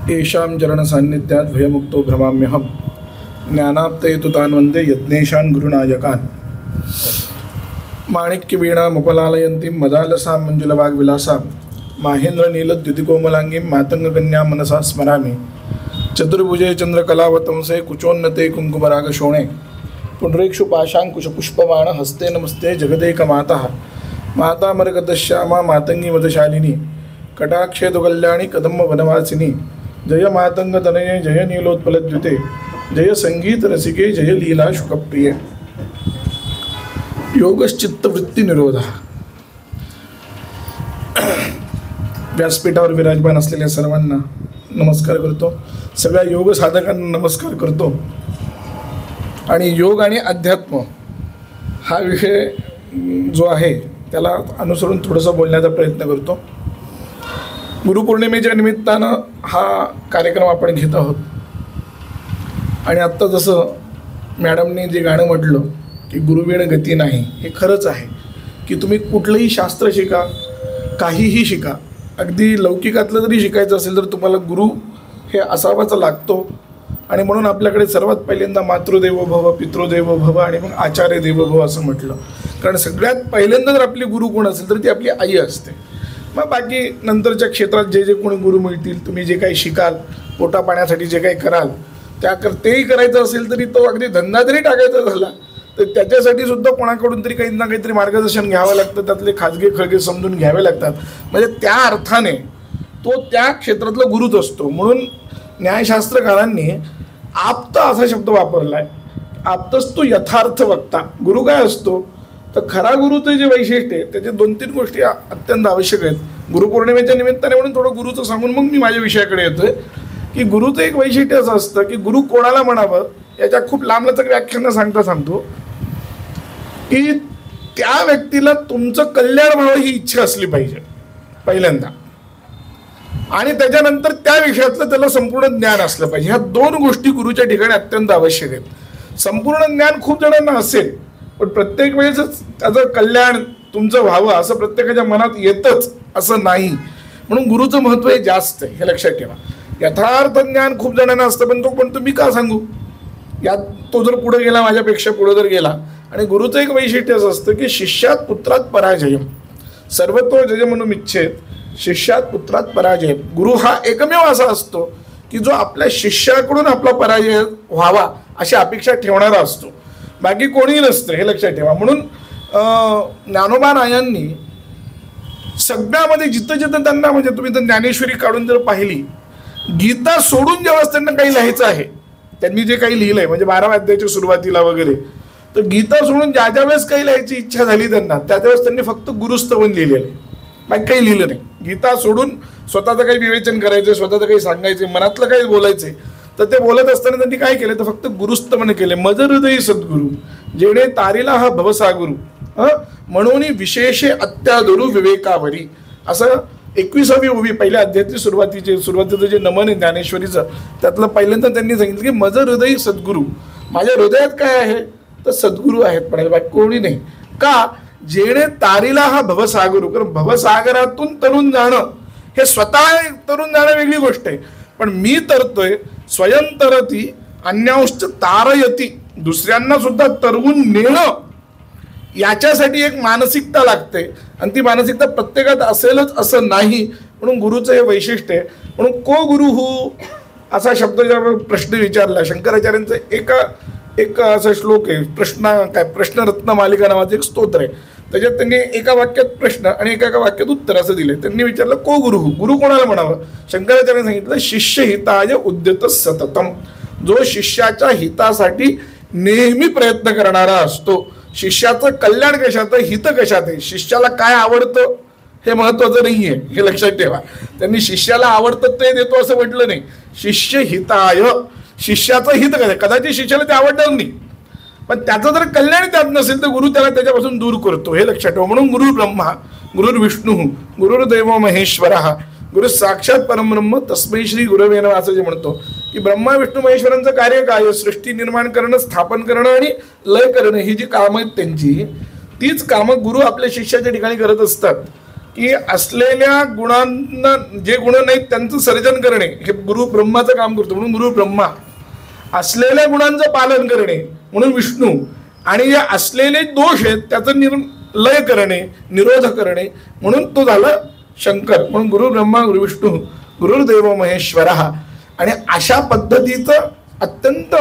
येषां चरण सान्निध्यात् भयमुक्तो भ्रमाम्यहं ज्ञानाप्तयेतु तान् वन्दे यज्ञेशान् गुरुनायकान्। माणिक्यवीणामुपलालयन्तीं मदालसां मञ्जुलवाग्विलासां माहेन्द्रनीलद्युतिकोमलाङ्गीं मातङ्गकन्यां मनसा स्मरामि। चतुर्भुजे चन्द्रकलावतंसे कुचोन्नते कुङ्कुमरागशोणे पुण्ड्रेक्षुपाशाङ्कुशपुष्पबाण हस्ते नमस्ते जगदेकमातः। मातामरगतश्यामा मातङ्गी मदशालिनी कटाक्षे तु कल्याणी कदम्ब वनवासिनी। जय मातंगतनये जय नीलोत्पलद्युते जय संगीत रसिके जय लीला शुकप्रिये। योगश्चित्तवृत्ती निरोध। व्यासपीठावर विराजमान असलेल्या सर्वांना नमस्कार करतो, सगळ्या योग साधकांना नमस्कार करतो आणि योग आणि अध्यात्म हा विषय जो आहे त्याला अनुसरून थोडंसं बोलण्याचा प्रयत्न करतो। गुरुपौर्णिमेच्या निमित्तानं हा कार्यक्रम आपण घेत आहोत आणि आत्ता जसं मॅडमने जे गाणं म्हटलं की गुरुविण गती नाही, हे खरंच आहे की तुम्ही कुठलंही शास्त्र शिका, काहीही शिका, अगदी लौकिकातलं जरी शिकायचं असेल तर तुम्हाला गुरु हे असावाच लागतो। आणि म्हणून आपल्याकडे सर्वात पहिल्यांदा मातृदेवो भव, पितृदेवो भव आणि मग आचार्य देवो भव असं म्हटलं, कारण सगळ्यात पहिल्यांदा जर आपली गुरु कोण असेल तर ती आपली आई असते। मग बाकी नंतरच्या क्षेत्रात जे जे कोणी गुरु मिळतील, तुम्ही जे काही शिकाल, पोटा पाण्यासाठी जे काही कराल तेही करायचं असेल तरी तो अगदी धंदा जरी टाकायचा झाला तर त्याच्यासाठी सुद्धा कोणाकडून तरी काही ना काहीतरी मार्गदर्शन घ्यावं लागतं, त्यातले खाजगी खळगे समजून घ्यावे लागतात। म्हणजे त्या अर्थाने तो त्या क्षेत्रातला गुरुच असतो। म्हणून न्यायशास्त्रकारांनी आप्त असा शब्द वापरला आहे। आप्तस्तु यथार्थ वक्ता। गुरु काय असतो तर खरा गुरुचं जे वैशिष्ट्य आहे त्याचे 2-3 गोष्टी अत्यंत आवश्यक आहेत। गुरुपौर्णिमेच्या निमित्ताने म्हणून थोडं गुरुचं सांगून मग मी माझ्या विषयाकडे येतोय की गुरुचं एक वैशिष्ट्य असं असतं की गुरु कोणाला म्हणावं याच्या खूप लांबलचक व्याख्यानं सांगतो की त्या व्यक्तीला तुमचं कल्याण व्हावं ही इच्छा असली पाहिजे पहिल्यांदा, आणि त्याच्यानंतर त्या विषयातलं त्याला संपूर्ण ज्ञान असलं पाहिजे। ह्या 2 गोष्टी गुरुच्या ठिकाणी अत्यंत आवश्यक आहेत। संपूर्ण ज्ञान खूप जणांना असेल पण प्रत्येक वेळेस त्याचं कल्याण तुमचं व्हावं असं प्रत्येकाच्या मनात येतच असं नाही। म्हणून गुरुचं महत्त्व हे जास्त आहे, हे लक्षात ठेवा। यथार्थ ज्ञान खूप जणांना असतं पण तो मी का सांगू, यात तो जर पुढे गेला, माझ्यापेक्षा पुढे जर गेला। आणि गुरुचं एक वैशिष्ट्य असं असतं की शिष्यात पुत्रात पराजयम, सर्वतो जयमनुम इच्छेत शिष्यात पुत्रात पराजय। गुरु हा एकमेव असा असतो की जो आपल्या शिष्याकडून आपला पराजय व्हावा अशी अपेक्षा ठेवणारा असतो, बाकी कोणीही नसतं, हे लक्षात ठेवा। म्हणून ज्ञानोबा रायांनी सगळ्यामध्ये जिथं त्यांना, म्हणजे तुम्ही तर ज्ञानेश्वरी काढून जर पाहिली, गीता सोडून जेव्हा त्यांना काही लिहायचं आहे, त्यांनी जे काही लिहिलंय म्हणजे 12व्या अध्यायाच्या सुरुवातीला वगैरे, तर गीता सोडून ज्या वेळेस काही लिहायची इच्छा झाली त्यांना त्यावेळेस त्यांनी फक्त गुरुस्तवन लिहिलेलं आहे, बाकी काही लिहिलं नाही। गीता सोडून स्वतःचं काही विवेचन करायचं, स्वतःचं काही सांगायचं, मनातलं काही बोलायचं, तर ते बोलत असताना त्यांनी काय केलं तर फक्त गुरुस्तवन केले। मज हृदयी सद्गुरु जेणे तारिला हा भवसागुरु म्हणून विशेषे अत्यादुरु विवेकावरी, असं 21वी ओवी पहिल्या अध्यायातली सुरुवातीचं जे नमन आहे ज्ञानेश्वरीचं त्यातलं पहिल्यांदा त्यांनी सांगितलं की मज हृदयी सद्गुरु, माझ्या हृदयात काय आहे तर सद्गुरू आहेत, पण बाकी कोणी नाही। का जेणे तारिला हा भवसागुरु, कारण भवसागरातून तरुण जाणं हे स्वतः तरुण जाणं वेगळी गोष्ट आहे, पण मी तरतोय स्वयं तरती अन्यांश्च तारयती, दुसऱ्यांना सुद्धा तरवून नेणं याच्यासाठी एक मानसिकता लागते आणि ती मानसिकता प्रत्येकात असेलच असं नाही। म्हणून गुरुचं हे वैशिष्ट्य आहे। म्हणून को गुरु हु असा शब्द जेव्हा प्रश्न विचारला, शंकराचार्यांचं एक असा श्लोक आहे, प्रश्नरत्न मालिका नावाचं एक स्तोत्र आहे, त्याच्यात त्यांनी एका वाक्यात प्रश्न आणि एका वाक्यात उत्तर असं दिले। त्यांनी विचारलं को गुरु, गुरु कोणाला म्हणावं? शंकराचार्यांनी सांगितलं शिष्य हिताय उद्यत सततम, जो शिष्याच्या हितासाठी नेहमी प्रयत्न करणारा असतो। शिष्याचं कल्याण कशात, हित कशात आहे, शिष्याला काय आवडतं हे महत्वाचं नाहीये, हे लक्षात ठेवा। त्यांनी शिष्याला आवडतं ते देतो असं म्हटलं नाही, शिष्य हिताय, शिष्याचं हित काय, कदाचित शिष्याला ते आवडणार नाही पण त्याचं जर कल्याण त्यात नसेल तर गुरु त्याला त्याच्यापासून दूर करतो, हे लक्षात ठेवा। म्हणून गुरु ब्रह्मा गुरुर्विष्णू गुरुर्देव महेश्वरः गुरु साक्षात परमब्रह्म तस्मै श्री गुरवे नमः असं जे म्हणतो की ब्रह्मा विष्णू महेश्वरांचं कार्य काय, सृष्टी निर्माण करणं, स्थापन करणं आणि लय करणं, ही जी कामं आहेत त्यांची, तीच कामं गुरु आपल्या शिष्याच्या ठिकाणी करत असतात। की असलेल्या गुणांना, जे गुण नाहीत त्यांचं सर्जन करणे हे गुरु ब्रह्माचं काम करतो, म्हणून गुरु ब्रह्मा. असलेल्या गुणांचं पालन करणे म्हणून विष्णू, आणि जे असलेले दोष आहेत त्याचं लय करणे, निरोध करणे म्हणून तो झाला शंकर. म्हणून गुरु ब्रह्मा गुरु विष्णू गुरुर्देव महेश्वर. आणि अशा पद्धतीचं अत्यंत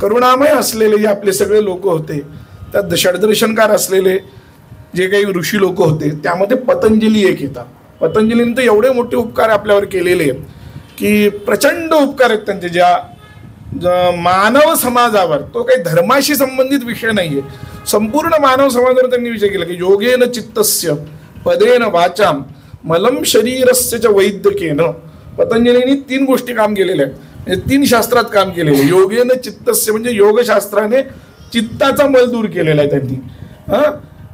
करुणामय असलेले जे आपले सगळे लोक होते, त्यात षड्दर्शनकार असलेले जे काही ऋषी लोक होते, त्यामध्ये पतंजली एक येतात. पतंजलींनी तर एवढे मोठे उपकार आपल्यावर केलेले आहेत की प्रचंड उपकार आहेत त्यांचे. ज्या मानव समाजावर, तो काही धर्माशी संबंधित विषय नाहीये, संपूर्ण मानव समाजावर त्यांनी विषय केला की योगेन चित्तस्य पदेन वाचाम मलम शरीरस्य च वैद्यकेन. पतंजलींनी 3 गोष्टी काम केलेल्या आहेत, म्हणजे 3 शास्त्रात काम केलेले. योगेन चित्तस्य म्हणजे योगशास्त्राने चित्ताचा मल दूर केलेला आहे त्यांनी.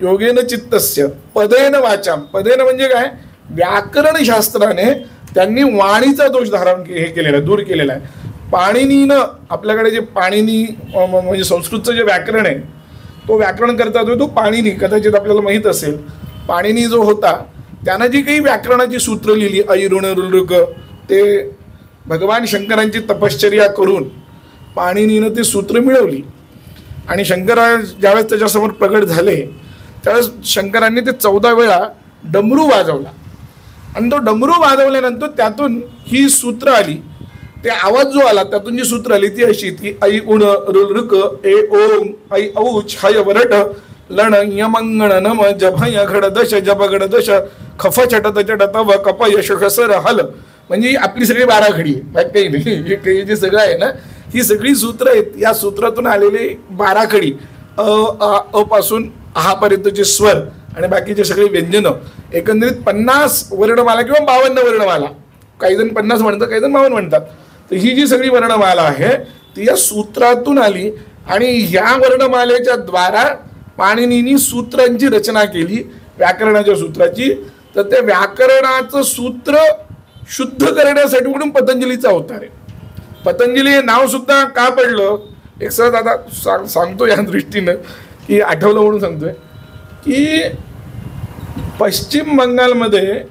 योगेन चित्तस्य पदेन वाचाम, पदेन म्हणजे काय, व्याकरण शास्त्राने त्यांनी वाणीचा दोष धारण हे केलेला आहे, दूर केलेला आहे. पाणिनीनं आपल्याकडे जे पाणिनी म्हणजे संस्कृतचं जे व्याकरण आहे, तो व्याकरण करता तो पाणिनी, कदाचित आपल्याला माहीत असेल. पाणिनी जो होता त्यानं जी काही व्याकरणाची सूत्र लिहिली, ऐ ऋण ऋग, ते भगवान शंकरांची तपश्चर्या करून पाणिनीनं ते सूत्र मिळवली. आणि शंकर ज्यावेळेस त्याच्यासमोर प्रगट झाले त्यावेळेस शंकरांनी ते 14 वेळा डमरू वाजवला. आणि तो डमरू वाजवल्यानंतर त्यातून ही सूत्र आली. ते आवाज जो आला त्यातून जी सूत्र आली ती अशी की ऐ उण ऋक ए ओम ऐ औच हय वरट लण यमंगण नम जभय घड दश जब घड दश खफ चटत चटत व कप यश खसर हल. म्हणजे आपली सगळी 12 घडी आहे, काही नाही. हे जे सगळं आहे ना, ही सगळी सूत्र आहेत. या सूत्रातून आलेले 12 खडी, अ पासून आहापर्यंतचे स्वर आणि बाकीचे सगळे व्यंजनं, एकंदरीत 50 वर्णमाला किंवा 52 वर्णमाला, काही जण 50 म्हणतात, काही जण 52 म्हणतात. तर ही जी सगळी वर्णमाला आहे ती या सूत्रातून आली. आणि ह्या वर्णमालेच्या द्वारा पाणिनींनी सूत्रांची रचना केली, व्याकरणाच्या सूत्राची. तर त्या व्याकरणाचं सूत्र शुद्ध करण्यासाठी म्हणून पतंजलीचा अवतार आहे. पतंजली हे नाव सुद्धा का पडलं, एक सहज आता सांगतो या दृष्टीनं की आठवलं म्हणून सांगतोय की पश्चिम बंगालमध्ये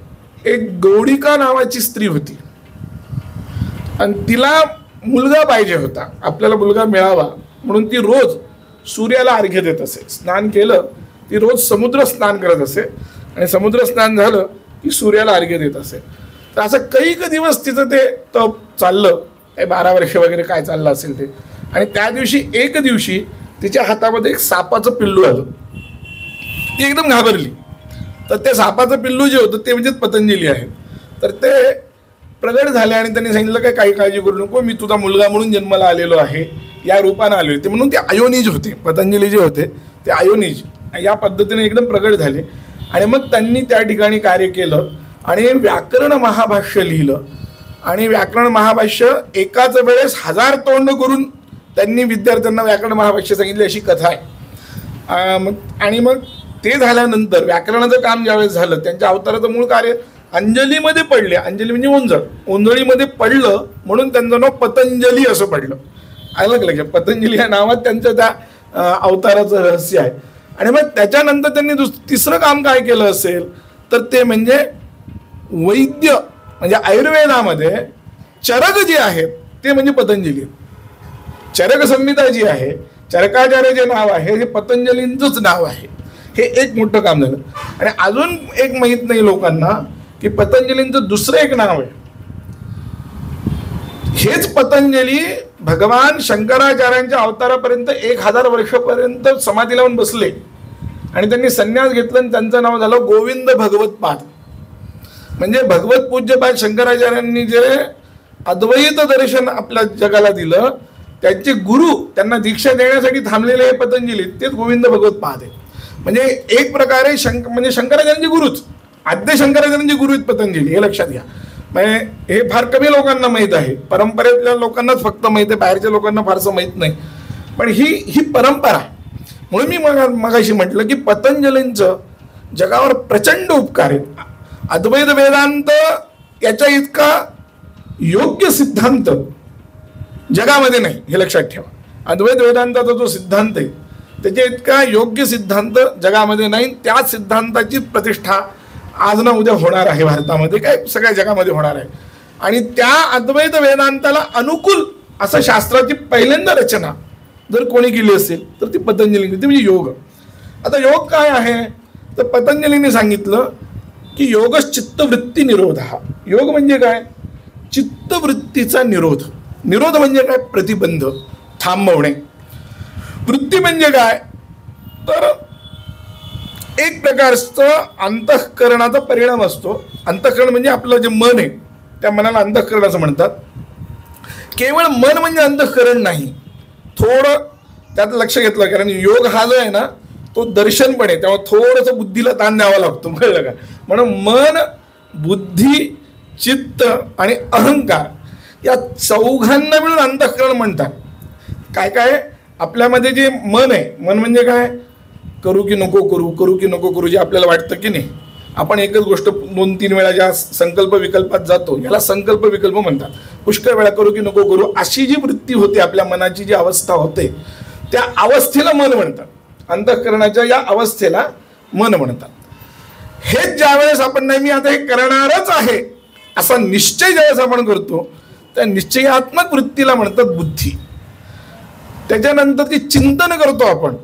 एक गौडिका नावाची स्त्री होती आणि तिला मुलगा पाहिजे होता. आपल्याला मुलगा मिळावा म्हणून ती रोज सूर्याला अर्घ्य देत असे. स्नान केलं ती रोज समुद्र स्नान करत असे आणि समुद्र स्नान झालं की सूर्याला अर्घ्य देत असे. तर असं कैक दिवस तिचं ते तप चाललं, 12 वर्ष वगैरे काय चाललं असेल ते. आणि त्या दिवशी एक दिवशी तिच्या हातामध्ये एक सापाचं पिल्लू आलं. ती एकदम घाबरली. तर ते सापाचं पिल्लू जे होतं ते म्हणजे पतंजली आहे. तर ते प्रगट झाले आणि त्यांनी सांगितलं काय काही काळजी करू नको, मी तुझा मुलगा म्हणून जन्माला आलेलो आहे, या रूपानं आले होते. म्हणून ते अयोनिज होते, पतंजली जे होते ते अयोनिज या पद्धतीने एकदम प्रगट झाले. आणि मग त्यांनी त्या ठिकाणी कार्य केलं आणि व्याकरण महाभाष्य लिहिलं. आणि व्याकरण महाभाष्य एकाच वेळेस 1000 तोंड करून त्यांनी विद्यार्थ्यांना व्याकरण महाभाष्य सांगितले, अशी कथा आहे. आणि मग ते झाल्यानंतर व्याकरणाचं काम ज्यावेळेस झालं, त्यांच्या अवताराचं मूळ कार्य अंजलीमध्ये पडले. अंजली म्हणजे ओंजळ, ओंजळीमध्ये पडलं म्हणून त्यांचं नाव पतंजली असं पडलं. अलग लक्षात, पतंजली या नावात त्यांचं त्या अवताराचं रहस्य आहे. आणि मग त्याच्यानंतर त्यांनी तिसरं काम काय केलं असेल तर ते म्हणजे वैद्य, म्हणजे आयुर्वेदामध्ये चरक जे आहेत ते म्हणजे पतंजली. चरक संहिता जी आहे, चरकाचार्य जे नाव आहे हे पतंजलींचंच नाव आहे. हे एक मोठं काम झालं. आणि अजून एक माहीत नाही लोकांना की पतंजलींचं दुसरं एक नाव आहे. हेच पतंजली भगवान शंकराचार्यांच्या अवतारापर्यंत 1000 वर्षापर्यंत समाधी लावून बसले आणि त्यांनी संन्यास घेतला आणि त्यांचं नाव झालं गोविंद भगवतपाद. म्हणजे भगवत पूज्यपाद शंकराचार्यांनी जे अद्वैत दर्शन आपल्या जगाला दिलं, त्यांचे गुरु त्यांना दीक्षा देण्यासाठी थांबलेले हे पतंजली, तेच गोविंद भगवतपाद आहे. म्हणजे एक प्रकारे म्हणजे शंकराचार्यांचे गुरुच, आद्य शंकराचार्यांचे गुरु आहेत पतंजली, हे लक्षात घ्या. म्हणजे हे फार कमी लोकांना माहीत आहे, परंपरेतल्या लोकांनाच फक्त माहीत आहे, बाहेरच्या लोकांना फारसं माहीत नाही. पण ही परंपरा आहे. म्हणून मी मगाशी म्हटलं की पतंजलींचं जगावर प्रचंड उपकार आहेत. अद्वैत वेदांत याच्या इतका योग्य सिद्धांत जगामध्ये नाही, हे लक्षात ठेवा. अद्वैत वेदांताचा जो सिद्धांत आहे त्याच्या इतका योग्य सिद्धांत जगामध्ये नाही. त्याच सिद्धांताची प्रतिष्ठा आज ना उद्या होणार आहे भारतामध्ये, काय सगळ्या जगामध्ये होणार आहे. आणि त्या अद्वैत वेदांताला अनुकूल असं शास्त्राची पहिल्यांदा रचना जर कोणी केली असेल तर ती पतंजलींनी, ती म्हणजे योग. आता योग काय आहे तर पतंजलींनी सांगितलं की योगश्चित्तवृत्ती निरोध. हा योग म्हणजे काय, चित्तवृत्तीचा निरोध. निरोध म्हणजे काय, प्रतिबंध, थांबवणे. वृत्ती म्हणजे काय तर एक प्रकारचं अंतःकरणाचा परिणाम असतो. अंतःकरण म्हणजे आपलं जे मन आहे त्या मनाला अंतःकरण असं म्हणतात. केवळ मन म्हणजे अंतःकरण नाही, थोडं त्यात लक्ष घेतलं, कारण योग हा जो आहे ना तो दर्शनपणे, त्यामुळे थोडंसं बुद्धीला ताण द्यावा लागतो, कळलं का. म्हणून मन, बुद्धी, चित्त आणि अहंकार या चौघांना मिळून अंतःकरण म्हणतात. काय काय आपल्यामध्ये जे मन आहे, मन म्हणजे काय, करू की नको करू, करू की नको करू, जे आपल्याला वाटतं की नाही. आपण एकच गोष्ट 2-3 वेळा ज्या संकल्प विकल्पात जातो याला संकल्प विकल्प म्हणतात. पुष्कळ वेळा करू की नको करू अशी जी वृत्ती होते, आपल्या मनाची जी अवस्था होते त्या अवस्थेला मन म्हणतात. अंतःकरणाच्या या अवस्थेला मन म्हणतात. हेच ज्यावेळेस आपण नाही मी आता हे करणारच आहे असा निश्चय ज्यावेळेस आपण करतो त्या निश्चयात्मक वृत्तीला म्हणतात बुद्धी. त्याच्यानंतर ते चिंतन करतो आपण,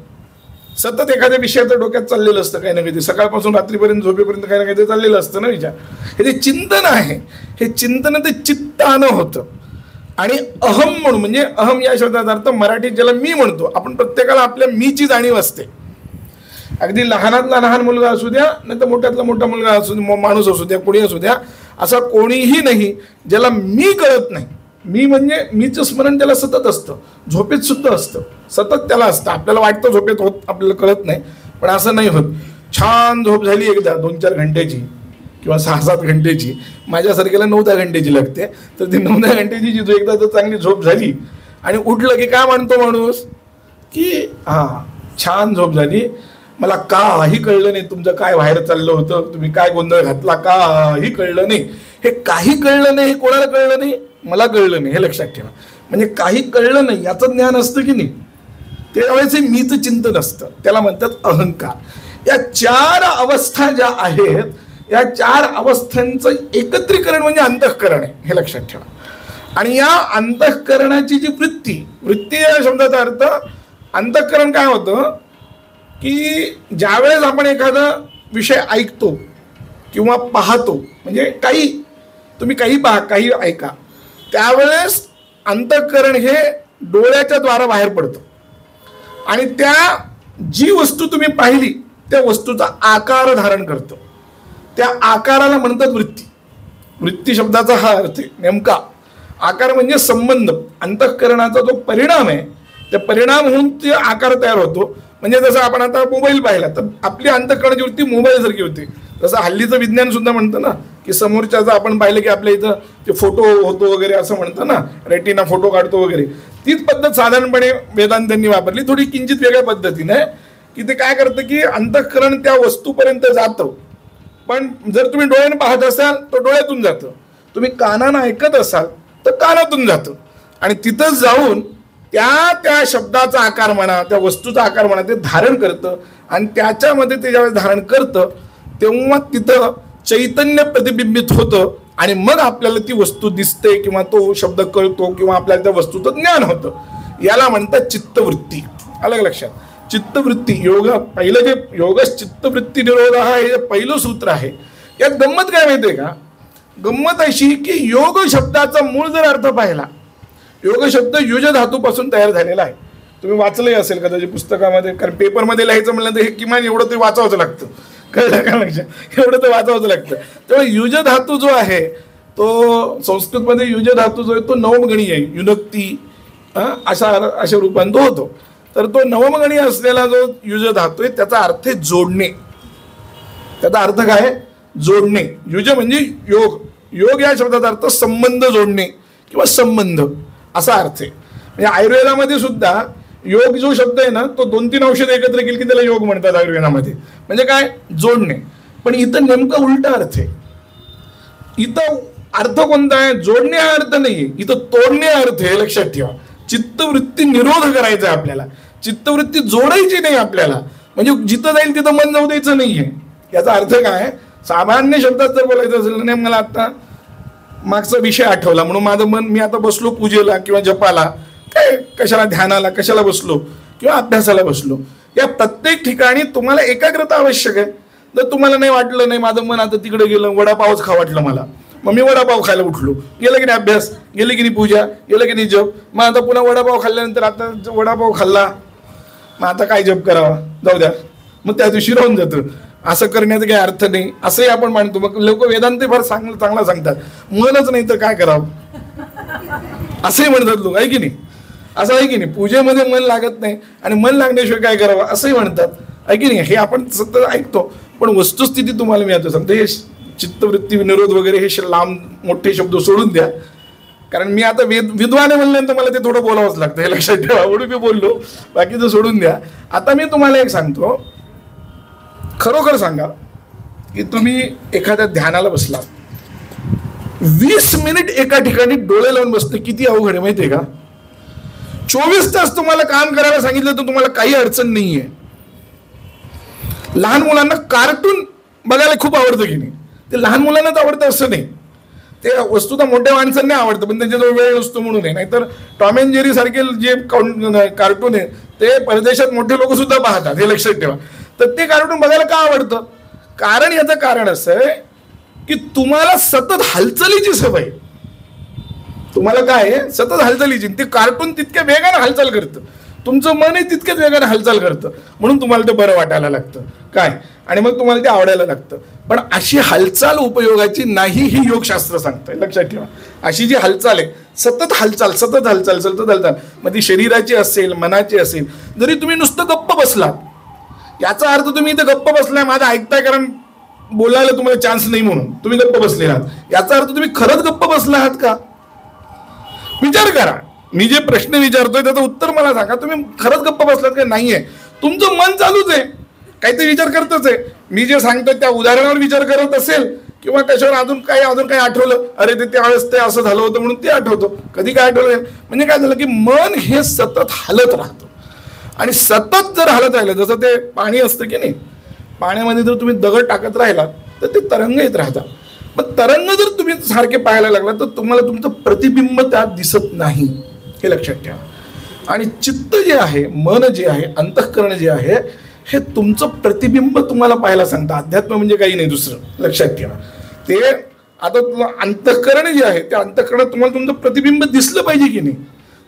सतत एखाद्या विषयाचं डोक्यात चाललेलं असतं काही ना काही, सकाळपासून रात्रीपर्यंत झोपेपर्यंत काही ना काही चाललेलं असतं ना विचार. हे जे चिंतन आहे, हे चिंतन ते चित्तानं होतं. आणि अहम म्हणून, म्हणजे अहम या शब्दाचा अर्थ मराठीत ज्याला मी म्हणतो, आपण प्रत्येकाला आपल्या मीची जाणीव असते. अगदी लहानातला लहान मुलगा असू द्या, नाही तर मोठ्यातला मोठा मुलगा असू द्या, माणूस असू द्या, कोणी असू द्या, असा कोणीही नाही ज्याला मी कळत नाही. मी म्हणजे मीचं स्मरण त्याला सतत असतं, झोपेत सुद्धा असतं, सतत त्याला असतं. आपल्याला वाटतं झोपेत होत, आपल्याला कळत नाही, पण असं नाही होत. छान झोप झाली एकदा 2-4 घंट्याची किंवा 6-7 घंट्याची, माझ्यासारख्याला 9-10 घंट्याची लागते. तर ती 9-10 घंट्याची जी एकदा जर चांगली झोप झाली आणि उठलं की काय म्हणतो माणूस की हां छान झोप झाली, मला काही कळलं नाही तुमचं काय बाहेर चाललं होतं, तुम्ही काय गोंधळ घातला, काही कळलं नाही. हे काही कळलं नाही, हे कोणाला कळलं नाही, मला कळलं नाही, हे लक्षात ठेवा. म्हणजे काही कळलं नाही याचं ज्ञान असतं की नाही, त्यावेळेस हे मीचं चिंतन असतं, त्याला म्हणतात अहंकार. या 4 अवस्था ज्या आहेत, या 4 अवस्थांचं एकत्रीकरण म्हणजे अंतःकरण आहे, हे लक्षात ठेवा. आणि या अंतःकरणाची जी वृत्ती या शब्दाचा अर्थ, अंतःकरण काय होतं की ज्यावेळेस आपण एखादा विषय ऐकतो किंवा पाहतो, म्हणजे काही तुम्ही काही पहा काही ऐका, त्यावेळेस अंतःकरण हे डोळ्याच्या द्वारा बाहेर पडतं आणि त्या जी वस्तू तुम्ही पाहिली त्या वस्तूचा आकार धारण करतं. त्या आकाराला म्हणतात वृत्ती. वृत्ती शब्दाचा हा अर्थ आहे नेमका. आकार म्हणजे संबंध, अंतःकरणाचा जो परिणाम आहे त्या परिणाम होऊन ते आकार तयार होतो. म्हणजे जसं आपण आता मोबाईल पाहिला तर आपली अंतःकरणाची वृत्ती मोबाईलसारखी होती. जसं हल्लीचं विज्ञान सुद्धा म्हणतं ना की समोरच्याचं आपण पाहिलं की आपल्या इथं ते फोटो होतो वगैरे असं म्हणतं ना, रेटिना फोटो काढतो वगैरे. तीच पद्धत साधारणपणे वेदांतांनी वापरली, थोडी किंचित वेगळ्या पद्धतीने, की ते काय करतं की अंतःकरण त्या वस्तूपर्यंत जातं. पण जर तुम्ही डोळ्याने पाहत असाल तर डोळ्यातून जातं, तुम्ही कानानं ऐकत असाल तर कानातून जातं. आणि तिथं जाऊन त्या शब्दाचा आकार म्हणा, त्या वस्तूचा आकार म्हणा, ते धारण करतं. आणि त्याच्यामध्ये ते ज्यावेळेस धारण करतं तेव्हा तिथं चैतन्य प्रतिबिंबित होतं आणि मग आपल्याला ती वस्तू दिसते किंवा तो शब्द कळतो किंवा आपल्याला त्या वस्तूचं ज्ञान होतं. याला म्हणतात चित्तवृत्ती. अलग लक्षात, चित्तवृत्ती. योग पहिलं जे योगच चित्तवृत्ती निरोध हा हे पहिलं सूत्र आहे. यात गंमत काय माहितीये का, गंमत अशी की योग शब्दाचा मूळ जर अर्थ पाहिला, योग शब्द युज धातूपासून तयार झालेला आहे. तुम्ही वाचलंही असेल कदाचित पुस्तकामध्ये, कारण पेपरमध्ये लिहायचं म्हणलं तर हे किमान एवढं तरी वाचावंच लागतं, कळलं का लक्षात, एवढं तर वाचावंच लागतं. तेव्हा युज धातू जो आहे तो संस्कृतमध्ये युज धातू जो आहे तो नवमगणी आहे, युनक्ती अशा रूपांत होतो. तर तो नवमगणी असलेला जो युज धातू आहे त्याचा अर्थ आहे जोडणे. त्याचा अर्थ काय, जोडणे. युज म्हणजे योग, योग या शब्दाचा अर्थ संबंध जोडणे किंवा संबंध असा अर्थ आहे. म्हणजे आयुर्वेदामध्ये सुद्धा योग जो शब्द आहे ना तो 2-3 औषध एकत्र केली की त्याला योग म्हणतात आयुर्वेदामध्ये. म्हणजे काय, जोडणे. पण इथं नेमका उलटा अर्थ आहे. इथं अर्थ कोणता आहे, जोडणे हा अर्थ नाहीये, इथं तोडणे हा अर्थ आहे, लक्षात ठेवा. चित्तवृत्ती निरोध करायचा आहे आपल्याला, चित्तवृत्ती जोडायची नाही आपल्याला. म्हणजे जिथं जाईल तिथं मन जाऊ द्यायचं नाहीये. याचा अर्थ काय, सामान्य शब्दात जर बोलायचं असेल नाही, मला आता मागचा विषय आठवला म्हणून माझं मन, मी आता बसलो पूजेला किंवा जपाला, काय कशाला ध्यानाला कशाला बसलो किंवा अभ्यासाला बसलो, या प्रत्येक ठिकाणी तुम्हाला एकाग्रता आवश्यक आहे. जर तुम्हाला नाही वाटलं नाही माझं मन आता तिकडे गेलं, वडापावच खा वाटलं मला, मग मी वडापाव खायला उठलो, गेलं की नाही अभ्यास, गेलं की नाही पूजा, गेलं की नाही जप, मग आता पुन्हा वडापाव खाल्ल्यानंतर आता वडापाव खाल्ला, मग आता काय जप करावा, जाऊ द्या, मग त्या दिवशी राहून जातं. असं करण्याचा काही अर्थ नाही असंही आपण मानतो. मग लोक वेदांत फार चांगला सांगतात, मनच नाही तर काय करावं असंही म्हणतात लोक, आहे की नाही, असं आहे की नाही, पूजेमध्ये मन लागत नाही आणि मन लागण्याशिवाय काय करावं असंही म्हणतात, आहे की नाही, हे आपण सतत ऐकतो. पण वस्तुस्थिती तुम्हाला मी आता सांगतो, हे चित्तवृत्ती विनिरोध वगैरे हे लांब मोठे शब्द सोडून द्या, कारण मी आता विद्वाने म्हणल्यानंतर मला ते थोडं बोलावंच लागतं, हे लक्षात ठेवा. एवढं मी बोललो, बाकीचं सोडून द्या. आता मी तुम्हाला एक सांगतो, खरोखर सांगा की तुम्ही एखाद्या ध्यानाला बसला, 20 मिनिट एका ठिकाणी डोळे लावून बसते, किती अवघड आहे माहितीये का. 24 तास तुम्हाला काम करायला सांगितलं तर तुम्हाला काही अडचण नाहीये. लहान मुलांना कार्टून बघायला खूप आवडतं की नाही, ते लहान मुलांनाच आवडतं असं नाही, ते वस्तुतः मोठ्या माणसांना आवडतं, पण त्यांच्याजवळ वेळ नसतो म्हणून आहे. नाहीतर टॉम अँड जेरी सारखे जे कार्टून आहे ते परदेशात मोठे लोक सुद्धा पाहतात, हे लक्षात ठेवा. तर ते कार्टून बघायला का आवडतं, कारण याचं कारण असं आहे की तुम्हाला सतत हालचालीची सवय, तुम्हाला काय आहे सतत हालचालीची, ते कार्टून तितक्या वेगाने हालचाल करतं, तुमचं मनही तितक्याच वेगाने हालचाल करतं, म्हणून तुम्हाला ते बरं वाटायला लागतं काय, आणि मग तुम्हाला ते आवडायला लागतं. पण अशी हालचाल उपयोगाची नाही, ही योगशास्त्र सांगतंय, लक्षात ठेवा. अशी जी हालचाल आहे, सतत हालचाल सतत हालचाल सतत हालचाल, मग ती शरीराची असेल मनाची असेल, जरी तुम्ही नुसतं गप्प बसलात, याचा अर्थ तुम्ही इथे गप्प बसलाय माझं ऐकताय कारण बोलायला तुम्हाला चान्स नाही म्हणून तुम्ही गप्प बसले आहात, याचा अर्थ तुम्ही खरंच गप्प बसला आहात का, विचार करा. मी जे प्रश्न विचारतोय त्याचं उत्तर मला सांगा, तुम्ही खरंच गप्प बसलात का नाहीये, तुमचं मन चालूच आहे, काहीतरी विचार करतच आहे. मी जे सांगतोय त्या उदाहरणावर विचार करत असेल किंवा त्याच्यावर अजून काही आठवलं, अरे ते त्यावेळेस ते असं झालं होतं म्हणून ते आठवतं, कधी काय आठवलं, म्हणजे काय झालं की मन हे सतत हालत राहतं. आणि सतत जर हालत राहिलं, जसं ते पाणी असतं की नाही, पाण्यामध्ये जर तुम्ही दगड टाकत राहिलात तर ते तरंग येत राहतात. पण तरंग जर तुम्ही सारखे पाहायला लागला तर तुम्हाला तुमचं प्रतिबिंब त्यात दिसत नाही, हे लक्षात ठेवा. आणि चित्त जे आहे, मन जे आहे, अंतःकरण जे आहे, हे तुमचं प्रतिबिंब तुम्हाला पाहायला सांगतं. अध्यात्म म्हणजे काही नाही दुसरं, लक्षात ठेवा. ते आता अंतःकरण जे आहे त्या अंतःकरणात तुम्हाला तुमचं प्रतिबिंब दिसलं पाहिजे की नाही.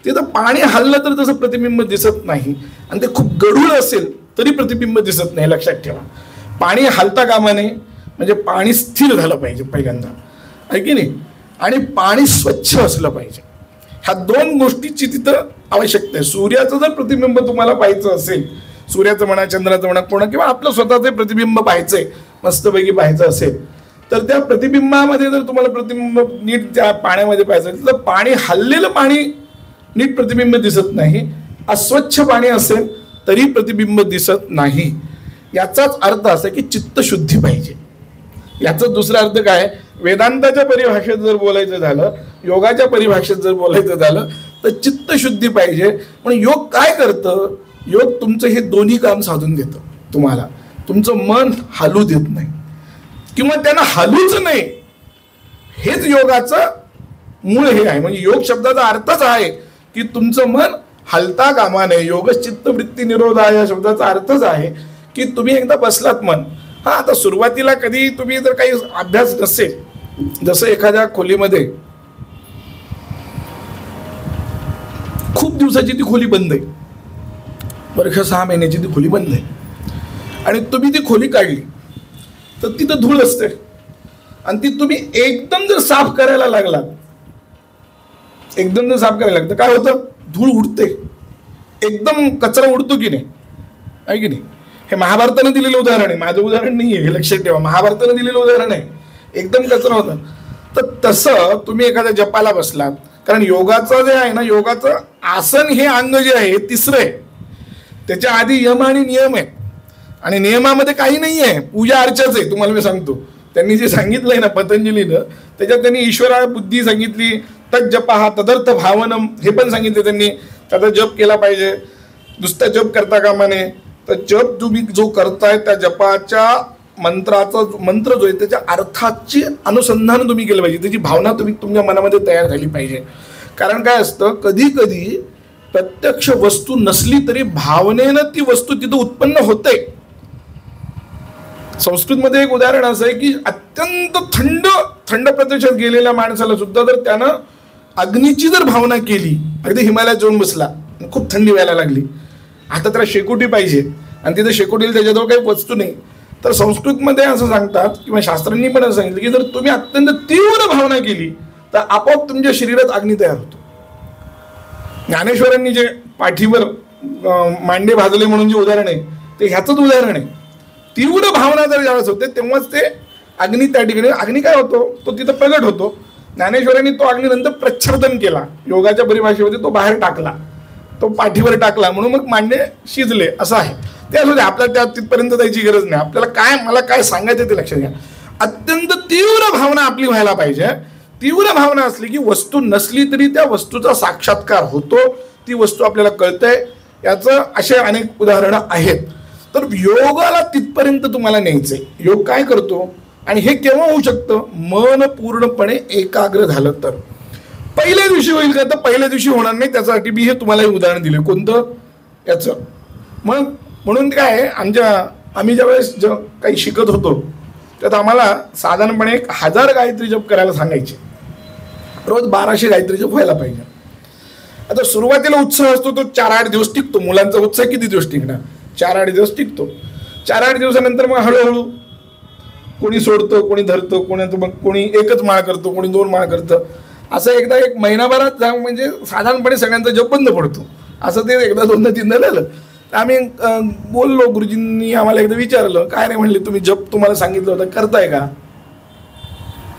ते तर पाणी हललं तर तसं प्रतिबिंब दिसत नाही, आणि ते खूप गढूळ असेल तरी प्रतिबिंब दिसत नाही, लक्षात ठेवा. पाणी हलता कामा नये, म्हणजे पाणी स्थिर झालं पाहिजे पहिल्यांदा, आहे की नाही, आणि पाणी स्वच्छ असलं पाहिजे. ह्या दोन गोष्टीची तिथं आवश्यकता आहे. सूर्याचं जर प्रतिबिंब तुम्हाला पाहायचं असेल, सूर्याचं म्हणा, चंद्राचं म्हणा, कोणा किंवा आपलं स्वतःचं प्रतिबिंब पाहायचंय, मस्तपैकी पाहायचं असेल, तर त्या प्रतिबिंबामध्ये जर तुम्हाला प्रतिबिंब नीट त्या पाण्यामध्ये पाहायचं असेल तर पाणी हललेलं पाणी नीट प्रतिबिंब दिसत नाही, अस्वच्छ पाणी असेल तरी प्रतिबिंब दिसत नाही. याचाच अर्थ असा की चित्तशुद्धी पाहिजे. याचा दुसरा अर्थ काय, वेदांताच्या परिभाषेत जर बोलायचं झालं, योगाच्या परिभाषेत जर बोलायचं झालं तर चित्तशुद्धी पाहिजे. पण योग काय करतं, योग तुमचं हे दोन्ही काम साधून देतं. तुम्हाला तुमचं मन हालू देत नाही किंवा त्यांना हालूच नाही, हेच योगाचं मूळ हे आहे. म्हणजे योग शब्दाचा अर्थच आहे की तुमचं मन हलता कामा नये. योग चित्तवृत्ती निरोध या शब्दाचा अर्थच आहे की तुम्ही एकदा बसलात मन, हा आता सुरुवातीला कधी तुम्ही जर काही अभ्यास नसेल, जसं एखाद्या खोलीमध्ये खूप दिवसाची ती खोली बंद आहे, वर्ष 6 महिन्याची ती खोली बंद आहे, आणि तुम्ही ती खोली काढली तर तिथं धूळ असते, आणि ती तुम्ही एकदम जर साफ करायला लागलात, एकदम जर साफ करायला लागतं काय होतं, धूळ उडते, एकदम कचरा उडतो की नाही, आहे की नाही. हे महाभारताने दिलेलं उदाहरण आहे, माझं उदाहरण नाही आहे, हे लक्षात ठेवा. महाभारताने दिलेलं उदाहरण आहे, एकदम कचरा होता. तर तसं तुम्ही एखाद्या जपाला बसलात, कारण योगाचं जे आहे ना, योगाचं आसन हे अंग जे आहे हे तिसरं आहे. त्याच्या आधी यम आणि नियम आहे, आणि नियमामध्ये काही नाही आहे, पूजा अर्चाच आहे. तुम्हाला मी सांगतो, त्यांनी जे सांगितलंय ना पतंजलीनं, त्याच्यात त्यांनी ईश्वरा बुद्धी सांगितली, तत् जपा हा तदर्थ भावनम हे पण सांगितले त्यांनी. त्याचा जप केला पाहिजे, नुसता जप करता कामा नये. तर जप तुम्ही जो करताय त्या जपाच्या मंत्राचा मंत्र जो आहे त्याच्या अर्थाची अनुसंधान तुम्ही केलं पाहिजे, त्याची भावना तुम्ही तुमच्या मनामध्ये तयार झाली पाहिजे. कारण काय असतं, कधी कधी प्रत्यक्ष वस्तू नसली तरी भावनेनं ती वस्तू तिथं उत्पन्न होते. संस्कृतमध्ये एक उदाहरण असं आहे की अत्यंत थंड प्रदेशात गेलेल्या माणसाला सुद्धा जर त्यानं अग्नीची जर भावना केली, अगदी हिमालयात जाऊन बसला, खूप थंडी व्हायला लागली, आता त्याला शेकोटी पाहिजे आणि तिथे शेकोटीला त्याच्याजवळ काही वस्तू नाही, तर संस्कृतमध्ये असं सांगतात किंवा शास्त्रांनी पण असं सांगितलं की जर तुम्ही अत्यंत तीव्र भावना केली तर आपोआप तुमच्या शरीरात अग्नी तयार होतो. ज्ञानेश्वरांनी जे पाठीवर मांडे भाजले म्हणून जे उदाहरण आहे ते ह्याचंच उदाहरण आहे. तीव्र भावना जर ज्यावेळेस होते तेव्हाच ते अग्नी त्या ठिकाणी, अग्नी काय होतो तो तिथं प्रगट होतो. ज्ञानेश्वरांनी तो अग्नी नंतर प्रच्छर्दन केला, योगाच्या परिभाषेमध्ये तो बाहेर टाकला, तो पाठीवर टाकला, म्हणून मग मांडे शिजले असं आहे. ते असू दे, आपल्याला त्या तिथपर्यंत जायची गरज नाही. आपल्याला मला काय सांगायचं ते लक्षात घ्या. अत्यंत तीव्र भावना आपली व्हायला पाहिजे. तीव्र भावना असली की वस्तू नसली तरी त्या वस्तूचा साक्षात्कार होतो, ती वस्तू आपल्याला कळते. याचं असे अनेक उदाहरणं आहेत. तर योगाला तिथपर्यंत तुम्हाला न्यायचंय. योग काय करतो आणि हे केव्हा होऊ शकतं, मन पूर्णपणे एकाग्र झालं तर. पहिल्या दिवशी होईल का, तर पहिल्या दिवशी होणार नाही. त्याच्यासाठी मी हे तुम्हाला एक उदाहरण दिले, कोणतं, याचं. मग म्हणून काय, आम्ही ज्यावेळेस काही शिकत होतो त्यात आम्हाला साधारणपणे 1000 गायत्री जप करायला सांगायचे. रोज 1200 गायत्री जप व्हायला पाहिजे. आता सुरुवातीला उत्साह असतो तो 4-8 दिवस टिकतो. मुलांचा उत्साह किती दिवस टिकणार, 4-8 दिवस टिकतो. 4-8 दिवसानंतर मग हळूहळू कोणी सोडतं, कोणी धरतं, कोणी एकच माळ करतो, कोणी 2 माळ करतं. असं एकदा 1 महिनाभरात म्हणजे साधारणपणे सगळ्यांचा जप बंद पडतो. असं ते एकदा 2-3 झालं. आम्ही बोललो, गुरुजींनी आम्हाला एकदा विचारलं, काय रे म्हणले, तुम्ही जप तुम्हाला सांगितलं होतं करताय का?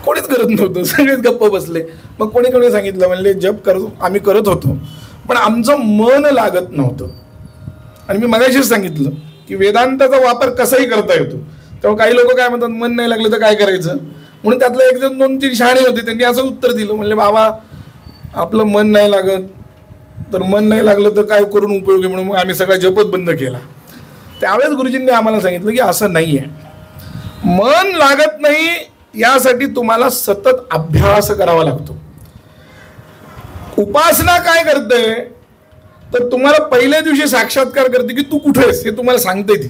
कोणीच करत नव्हतं, सगळेच गप्प बसले. मग कोणी सांगितलं, म्हणले जप आम्ही करत होतो पण आमचं मन लागत नव्हतं. आणि मी मगाशीच सांगितलं की वेदांताचा वापर कसाही करता येतो. तेव्हा काही लोक काय म्हणतात, मन नाही लागलं तर काय करायचं. म्हणून त्यातलं 1-2-3 शहाणे होते, त्यांनी असं उत्तर दिलं, म्हणले बाबा आपलं मन नाही लागत, तर मन नाही लागलं तर काय करून उपयोग आहे. म्हणून मग आम्ही सगळा जपच बंद केला. त्यावेळेस गुरुजींनी आम्हाला सांगितलं की असं नाही आहे, मन लागत नाही यासाठी तुम्हाला सतत अभ्यास करावा लागतो. उपासना काय करते, तर तुम्हाला पहिल्या दिवशी साक्षात्कार करते की तू कुठे आहेस हे तुम्हाला सांगते. ती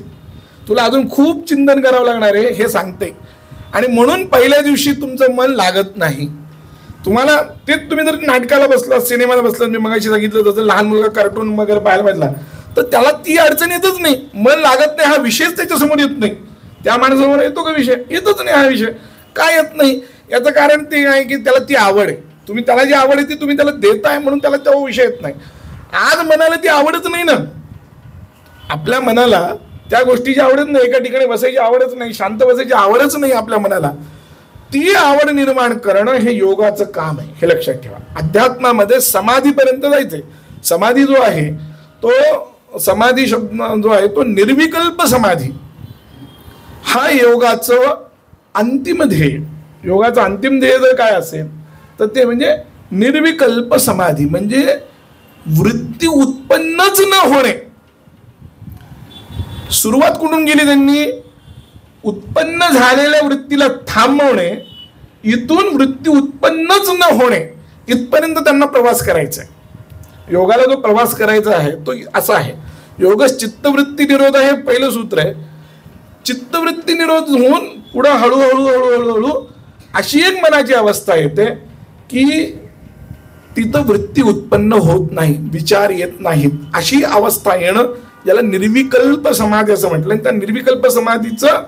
तुला अजून खूप चिंतन करावं लागणार आहे हे सांगते. आणि म्हणून पहिल्या दिवशी तुमचं मन लागत नाही. तुम्हाला तेच तुम्ही जर नाटकाला बसला, सिनेमाला बसला, मी मगाशी सांगितलं तसं लहान मुलगा कार्टून वगैरे पाहायला पाहिजे, तर त्याला ती अडचण येतच नाही. मन लागत नाही हा विषयच त्याच्यासमोर येत नाही. त्या माणसासमोर येतो का विषय, येतच नाही. हा विषय काय येत नाही याचं कारण ते आहे की त्याला ती आवड आहे. तुम्ही त्याला जी आवड आहे ती तुम्ही त्याला देताय म्हणून त्याला तो विषय येत नाही. आज मनाला ती आवडच नाही ना, आपल्या मनाला त्या गोष्टीची आवडच नाही, एका ठिकाणी बसायची आवडच नाही, शांत बसायची आवडच नाही आपल्या मनाला. ती आवड निर्माण करणं हे योगाचं काम आहे, हे लक्षात ठेवा. अध्यात्मामध्ये समाधीपर्यंत जायचंय. समाधी जो आहे तो समाधी शब्द जो आहे तो निर्विकल्प समाधी हा योगाचं अंतिम ध्येय. योगाचं अंतिम ध्येय जर काय असेल तर ते म्हणजे निर्विकल्प समाधी, म्हणजे वृत्ती उत्पन्नच न होणे. सुरुवात कुठून गेली त्यांनी, उत्पन्न झालेल्या वृत्तीला थांबवणे, इथून वृत्ती उत्पन्नच न होणे इथपर्यंत त्यांना प्रवास करायचा आहे. योगाला जो प्रवास करायचा आहे तो असा आहे. योग चित्तवृत्ती निरोध हे पहिलं सूत्र आहे. चित्तवृत्ती निरोध होऊन पुढे हळूहळू हळूहळू हळू अशी एक मनाची अवस्था येते की तिथं वृत्ती उत्पन्न होत नाही, विचार येत नाहीत. अशी अवस्था येणं याला निर्विकल्प समाधी असं म्हटलं. त्या निर्विकल्प समाधीचं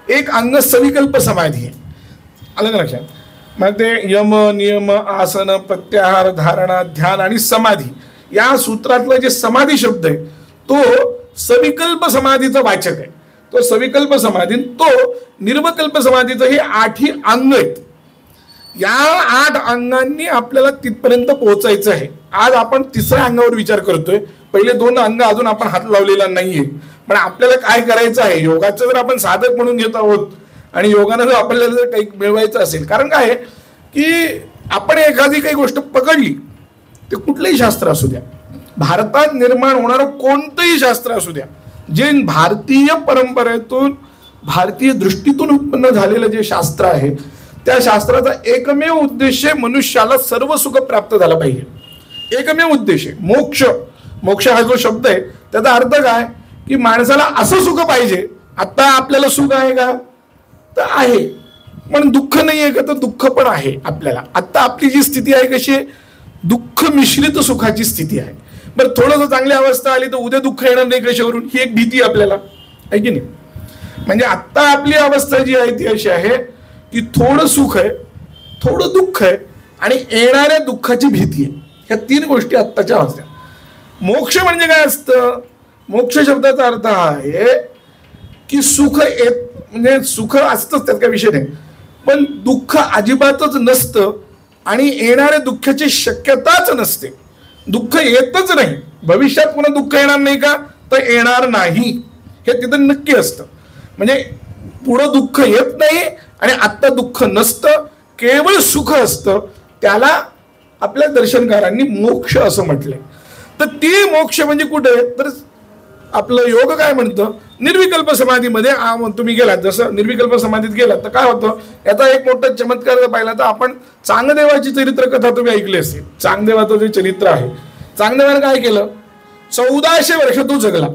एक अंग सविकल्प समाधी आहे. आलं का लक्षात? मग ते यम, नियम, आसन, प्रत्याहार, धारणा, ध्यान आणि समाधी या सूत्रातलं जे समाधी शब्द आहे तो सविकल्प समाधीचा वाचक आहे. तो सविकल्प समाधी, तो निर्विकल्प समाधीचं हे 8ही अंग आहेत. या 8 अंगांनी आपल्याला तिथपर्यंत पोहोचायचं आहे. आज आपण 3ऱ्या अंगावर विचार करतोय. पहिले 2 अंग अजून आपण हात लावलेला नाहीये. पण आपल्याला काय करायचं आहे, योगाचं जर आपण साधक म्हणून घेत आहोत आणि योगानं जर आपल्याला जर काही मिळवायचं असेल, कारण काय आहे की आपण एखादी काही गोष्ट पकडली, ते कुठलंही शास्त्र असू द्या, भारतात निर्माण होणारं कोणतंही शास्त्र असू द्या, जे भारतीय परंपरेतून भारतीय दृष्टीतून उत्पन्न झालेलं जे शास्त्र आहे त्या शास्त्राचा एकमेव उद्देश मनुष्याला सर्व सुख प्राप्त झालं पाहिजे. एकमेव उद्देश आहे मोक्ष. मोक्ष हा जो शब्द आहे त्याचा अर्थ काय की माणसाला असं सुख पाहिजे. आता आपल्याला सुख आहे का तर आहे, पण दुःख नाही आहे का तर दुःख पण आहे आपल्याला. आता आपली जी स्थिती आहे कशी आहे, दुःख मिश्रित सुखाची स्थिती आहे. बरं थोडंसं चांगली अवस्था आली तर उद्या दुःख येणार नाही कशावरून, ही एक भीती आपल्याला आहे की नाही. म्हणजे आत्ता आपली अवस्था जी आहे ती अशी आहे की थोडं सुख आहे, थोडं दुःख आहे आणि येणाऱ्या दुःखाची भीती आहे. ह्या 3 गोष्टी आत्ताच्या अवस्था. मोक्ष म्हणजे काय असतं, मोक्ष शब्दाचा अर्थ हा आहे की सुख येत म्हणजे सुख असतंच त्यात काही विषय नाही, पण दुःख अजिबातच नसतं आणि येणाऱ्या दुःखाची शक्यताच नसते. दुःख येतच नाही. भविष्यात पुन्हा दुःख येणार नाही का तर येणार नाही, हे तिथं नक्की असतं. म्हणजे पुढं दुःख येत नाही आणि आत्ता दुःख नसतं, केवळ सुख असतं. त्याला आपल्या दर्शनकारांनी मोक्ष असं म्हटलंय. तर ती मोक्ष म्हणजे कुठे तर आपलं योग काय म्हणतं, निर्विकल्प समाधीमध्ये तुम्ही गेलात. जसं निर्विकल्प समाधीत गेलात तर काय होतं, याचा एक मोठा चमत्कार जर पाहिला तर आपण चांगदेवाची चरित्र कथा तुम्ही ऐकली असेल. चांगदेवाचं जे चरित्र आहे, चांगदेवाने काय केलं, 1400 वर्ष तो जगला.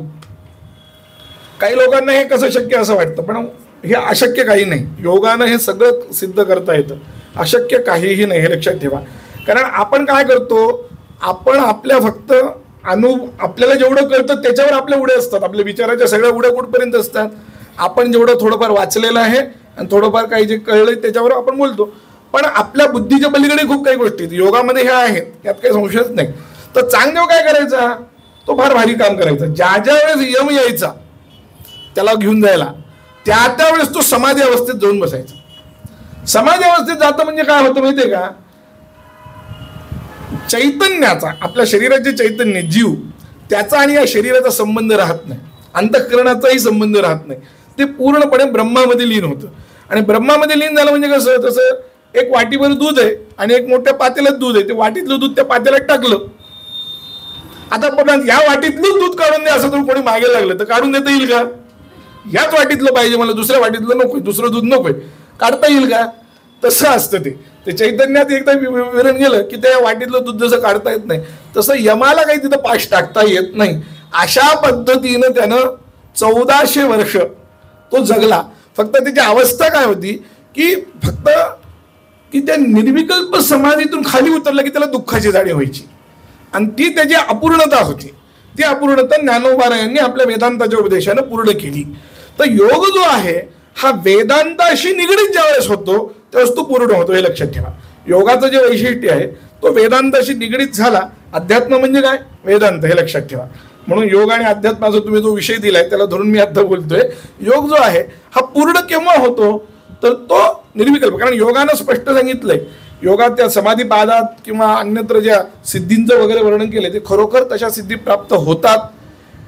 काही लोकांना हे कसं शक्य असं वाटतं, पण हे अशक्य काही नाही. योगानं हे सगळं सिद्ध करता येतं. अशक्य काहीही नाही, हे लक्षात ठेवा. कारण आपण काय करतो, आपण आपल्या फक्त आपल्याला जेवढं कळतं त्याच्यावर आपल्या उड्या असतात. आपल्या विचाराच्या सगळ्या उड्या कुठपर्यंत असतात, आपण जेवढं थोडंफार वाचलेलं आहे आणि थोडंफार काही जे कळलंय त्याच्यावर आपण बोलतो. पण आपल्या बुद्धीच्या पलीकडे खूप काही गोष्टी योगामध्ये ह्या आहेत, यात काही संशयच नाही. तर चांगदेव काय करायचा, तो फार भारी काम करायचा. ज्या ज्या वेळेस यम यायचा त्याला घेऊन जायला, त्या त्यावेळेस तो समाधी अवस्थेत जाऊन बसायचा. समाधी अवस्थेत जातं म्हणजे काय होतं माहितीये का, चैतन्याचा, आपल्या शरीराचे चैतन्य जीव, त्याचा आणि या शरीराचा संबंध राहत नाही. अंतःकरणाचाही संबंध राहत नाही. ते पूर्णपणे ब्रह्मामध्ये लीन होतं. आणि ब्रह्मामध्ये लीन झालं म्हणजे कसं, तसं एक वाटीभर दूध आहे आणि एक मोठ्या पातेल्यात दूध आहे. ते वाटीतलं दूध त्या पातेल्यात टाकलं, आता पण या वाटीतलं दूध काढून दे असं जर कोणी मागे लागलं तर काढून देता येईल का. याच वाटीतलं पाहिजे मला, दुसऱ्या वाटीतलं नकोय, दुसरं दूध नकोय, काढता येईल का. तसं असतं ते चैतन्यात एकदा विरण गेलं की त्या वाटीतलं दूध जसं काढता येत नाही तसं यमाला काही तिथं पाश टाकता येत नाही. अशा पद्धतीनं त्यानं 1400 वर्ष तो जगला. फक्त त्याची अवस्था काय होती की फक्त की त्या निर्विकल्प समाधीतून खाली उतरलं की त्याला दुःखाची जाणीव व्हायची आणि ती त्याची अपूर्णता होती. ती अपूर्णता ज्ञानोबारायांनी आपल्या वेदांताच्या उपदेशानं पूर्ण केली. तर योग जो आहे हा वेदांताशी निगडीत ज्यावेळेस होतो त्यावेळेस तो पूर्ण होतो, हे लक्षात ठेवा. योगाचं जे वैशिष्ट्य आहे तो वेदांताशी निगडीत झाला. अध्यात्म म्हणजे काय, वेदांत, हे लक्षात ठेवा. म्हणून योग आणि अध्यात्माचा तुम्ही जो विषय दिलाय त्याला धरून मी आता बोलतोय. योग जो आहे हा पूर्ण केव्हा होतो तर तो निर्विकल्प. कारण योगानं स्पष्ट सांगितलंय, योगात त्या समाधी पादात किंवा अन्यत्र ज्या सिद्धींचं वगैरे वर्णन केलंय ते खरोखर तशा सिद्धी प्राप्त होतात.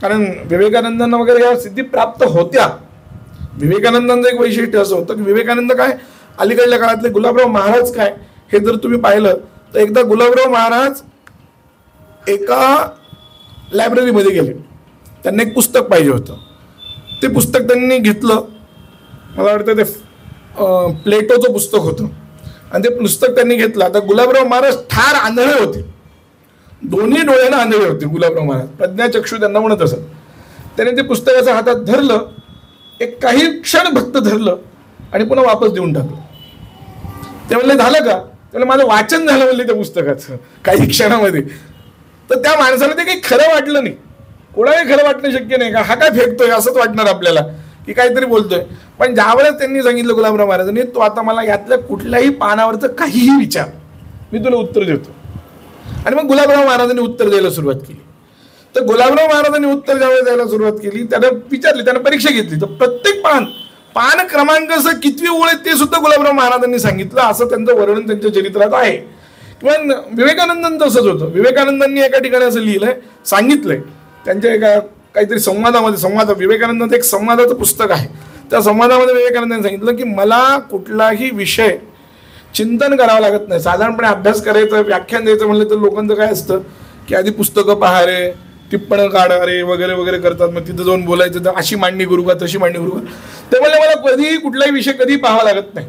कारण विवेकानंदांना वगैरे या सिद्धी प्राप्त होत्या. विवेकानंदांचं एक वैशिष्ट्य असं होतं की विवेकानंद काय, अलीकडल्या काळातले गुलाबराव महाराज काय, हे जर तुम्ही पाहिलं तर एकदा गुलाबराव महाराज एका लायब्ररीमध्ये गेले. त्यांना एक पुस्तक पाहिजे होतं. ते पुस्तक त्यांनी घेतलं, मला वाटतं ते प्लेटोचं पुस्तक होतं आणि ते पुस्तक त्यांनी घेतलं. आता गुलाबराव महाराज ठार आंधळे होते, दोन्ही डोळ्यांना आंधळे होते गुलाबराव महाराज, प्रज्ञाचक्षु त्यांना म्हणत असत. त्याने ते पुस्तकाचं हातात धरलं, एक काही क्षण फक्त धरलं आणि पुन्हा वापस देऊन टाकलं. ते म्हणले झालं का, त्याला माझं वाचन झालं म्हणले त्या पुस्तकाचं काही क्षणामध्ये. तर त्या माणसाला ते काही खरं वाटलं नाही. कोणालाही खरं वाटणं शक्य नाही का, हा काय फेकतोय असंच वाटणार आपल्याला की काहीतरी बोलतोय. पण ज्यावेळेस त्यांनी सांगितलं गुलाबराव महाराजांनी, तो आता मला यातल्या कुठल्याही पानावरचं काहीही विचार, मी तुला उत्तर देतो. आणि मग गुलाबराव महाराजांनी उत्तर द्यायला सुरुवात केली. तर गुलाबराव महाराजांनी उत्तर ज्यावेळेस द्यायला सुरुवात केली त्याला विचारली, त्यानं परीक्षा घेतली. तर प्रत्येक पान क्रमांक कितवी ओळ आहे ते सुद्धा गुलाबराव महाराजांनी सांगितलं. असं त्यांचं वर्णन त्यांच्या चरित्रात आहे. किंवा विवेकानंदांचं तसंच होतं. विवेकानंदांनी एका ठिकाणी असं लिहिलंय, सांगितलंय त्यांच्या एका काहीतरी संवाद विवेकानंदांचं एक संवादाचं पुस्तक आहे. त्या संवादामध्ये विवेकानंदांनी सांगितलं की मला कुठलाही विषय चिंतन करावं लागत नाही. साधारणपणे अभ्यास करायचं, व्याख्यान द्यायचं म्हणलं तर लोकांचं काय असतं की आधी पुस्तकं पहा रे, टिप्पण काढणारे वगैरे वगैरे करतात. मग तिथं जाऊन बोलायचं तर अशी मांडणी करू का तशी मांडणी करू का. त्यामुळे मला कधीही कुठलाही विषय कधी पाहावा लागत नाही.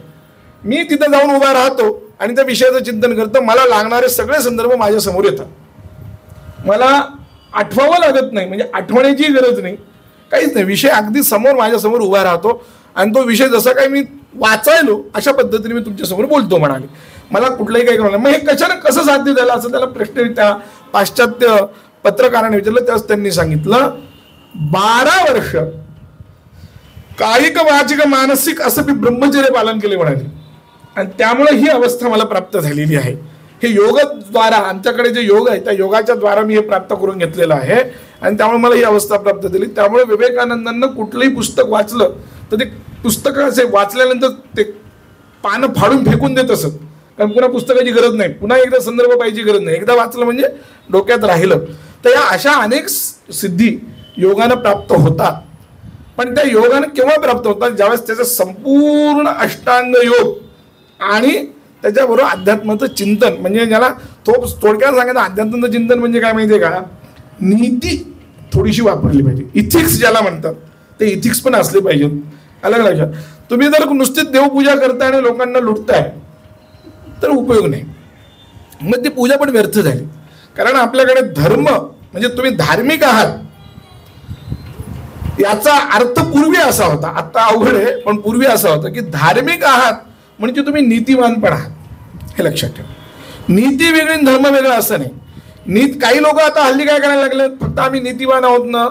मी तिथं जाऊन उभा राहतो आणि त्या विषयाचं चिंतन करतो. मला लागणारे सगळे संदर्भ माझ्या समोर येतात. मला आठवावं लागत नाही, म्हणजे आठवण्याची गरज नाही, काहीच नाही. विषय अगदी समोर माझ्या समोर उभा राहतो आणि तो विषय जसा काही मी वाचायलो अशा पद्धतीने मी तुमच्यासमोर बोलतो म्हणाले. मला कुठलंही काही कळलं. मग हे कशानं कसं साध्य झालं असं त्याला प्रश्न त्या पाश्चात्य पत्रकाराने विचारलं. त्याच त्यांनी सांगितलं 12 वर्ष कायिक वाचिक मानसिक असं मी ब्रह्मचर्य पालन केले म्हणाले. आणि त्यामुळे ही अवस्था मला प्राप्त झालेली आहे. हे योगद्वारा आमच्याकडे जे योग आहे त्या योगाच्या द्वारा मी हे प्राप्त करून घेतलेलं आहे आणि त्यामुळे मला ही अवस्था प्राप्त झाली. त्यामुळे विवेकानंदांना कुठलंही पुस्तक वाचलं तर ते पुस्तक असे वाचल्यानंतर ते पानं फाडून फेकून देत असत. कारण पुन्हा पुस्तकाची गरज नाही, पुन्हा एकदा संदर्भ पाहिजे गरज नाही, एकदा वाचलं म्हणजे डोक्यात राहिलं. तर या अशा अनेक सिद्धी योगानं प्राप्त होतात. पण त्या योगानं केव्हा प्राप्त होतात? ज्यावेळेस त्याचा संपूर्ण अष्टांग योग आणि त्याच्याबरोबर अध्यात्माचं चिंतन, म्हणजे ज्याला थोडक्यात सांगायचं अध्यात्माचं चिंतन म्हणजे काय माहितीये का, नीती थोडीशी वापरली पाहिजे. इथिक्स ज्याला म्हणतात ते इथिक्स पण असले पाहिजेत. अलग लक्षात. तुम्ही जर नुसतीच देवपूजा करताय आणि लोकांना लुटताय तर उपयोग नाही, मग ती पूजा पण व्यर्थ झाली. कारण आपल्याकडे धर्म म्हणजे तुम्ही धार्मिक आहात याचा अर्थ पूर्वी असा होता, आता अवघड आहे पण पूर्वी असा होता की धार्मिक आहात म्हणजे तुम्ही नीतिवान पण आहात. हे लक्षात ठेवा. नीती वेगळी धर्म वेगळा असं नाही. काही लोक आता हल्ली काय करायला लागले, फक्त आम्ही नीतिवान आहोत ना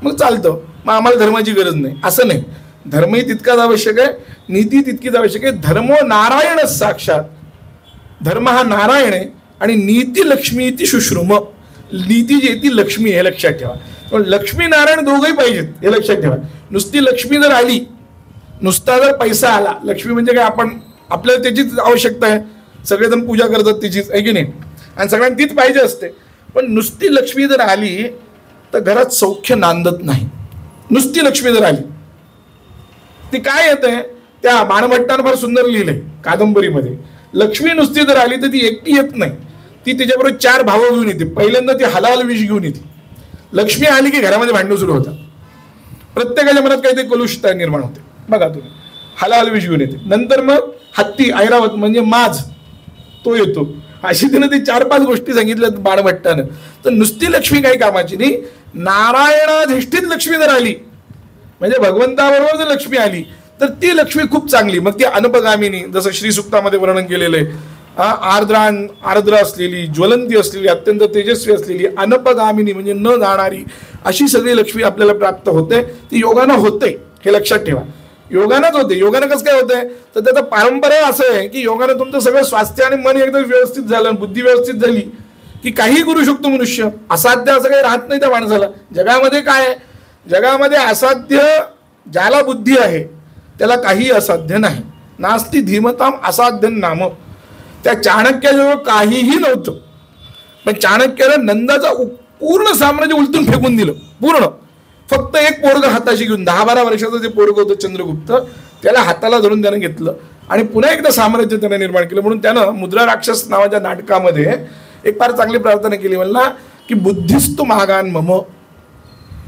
मग चालतं, मग आम्हाला धर्माची गरज नाही, असं नाही. धर्मही तितकाच आवश्यक आहे, नीती तितकीच आवश्यक आहे. धर्मो नारायणच साक्षात. धर्म हा नारायण आहे आणि नीती लक्ष्मी ती शुश्रूम. नीती जी आहे ती लक्ष्मी, हे लक्षात ठेवा. पण लक्ष्मी नारायण दोघंही पाहिजेत, हे लक्षात ठेवा. नुसती लक्ष्मी जर आली, नुसता जर पैसा आला, लक्ष्मी म्हणजे काय, आपण आपल्याला त्याचीच आवश्यकता आहे, सगळेजण पूजा करतात त्याचीच, आहे की नाही, आणि सगळ्यांना तीच पाहिजे असते. पण नुसती लक्ष्मी जर आली तर घरात सौख्य नांदत नाही. नुसती लक्ष्मी जर आली ती काय येते, त्या बाणभट्टानं फार सुंदर लिहिलंय कादंबरीमध्ये. लक्ष्मी नुसती जर आली तर ती एकटी येत नाही, ती त्याच्याबरोबर 4 भावं घेऊन येते. पहिल्यांदा ती हलाल विष घेऊन येते. लक्ष्मी आली की घरामध्ये भांडण सुरू होतात. प्रत्येकाच्या मनात काहीतरी कलुषता निर्माण होते. बघा तुम्ही, हलाल विष घेऊन येते. नंतर मग हत्ती ऐरावत म्हणजे माज तो येतो. अशी तिनं ते 4-5 गोष्टी सांगितल्यात बाणभट्टानं. तर नुसती लक्ष्मी काही कामाची नाही. नारायणाधिष्ठित लक्ष्मी जर आली म्हणजे भगवंताबरोबर जर लक्ष्मी आली तर ती लक्ष्मी खूप चांगली. मग ती अनपगामिनी, जसं श्रीसुक्तामध्ये वर्णन केलेलं आहे, आर्द्र असलेली, ज्वलंती असलेली, अत्यंत तेजस्वी असलेली, अनपगामिनी म्हणजे न जाणारी, अशी सगळी लक्ष्मी आपल्याला प्राप्त होते. ती योगानं होते, हे लक्षात ठेवा. योगानंच होते. योगानं कसं काय होतंय तर त्याचा परंपरा असं आहे की योगानं तुमचं सगळं स्वास्थ्य आणि मन एकदम व्यवस्थित झालं, बुद्धी व्यवस्थित झाली की काही करू शकतो मनुष्य. असाध्य असं काही राहत नाही त्या माणसाला. जगामध्ये काय आहे, जगामध्ये असाध्य ज्याला बुद्धी आहे त्याला काही असाध्य नाही. नास्ति धीमताम असाध्य नाम. त्या चाणक्याजवळ काहीही नव्हतं, पण चाणक्यानं नंदाचं पूर्ण साम्राज्य उलटून फेकून दिलं पूर्ण. फक्त एक पोरग हाताशी घेऊन, 10-12 वर्षाचं जे पोरग होतं चंद्रगुप्त, त्याला हाताला धरून त्यानं घेतलं आणि पुन्हा एकदा साम्राज्य त्यानं निर्माण केलं. म्हणून त्यानं मुद्रा राक्षस नावाच्या नाटकामध्ये एक फार चांगली प्रार्थना केली, म्हणला की बुद्धिस्तु मागान मम,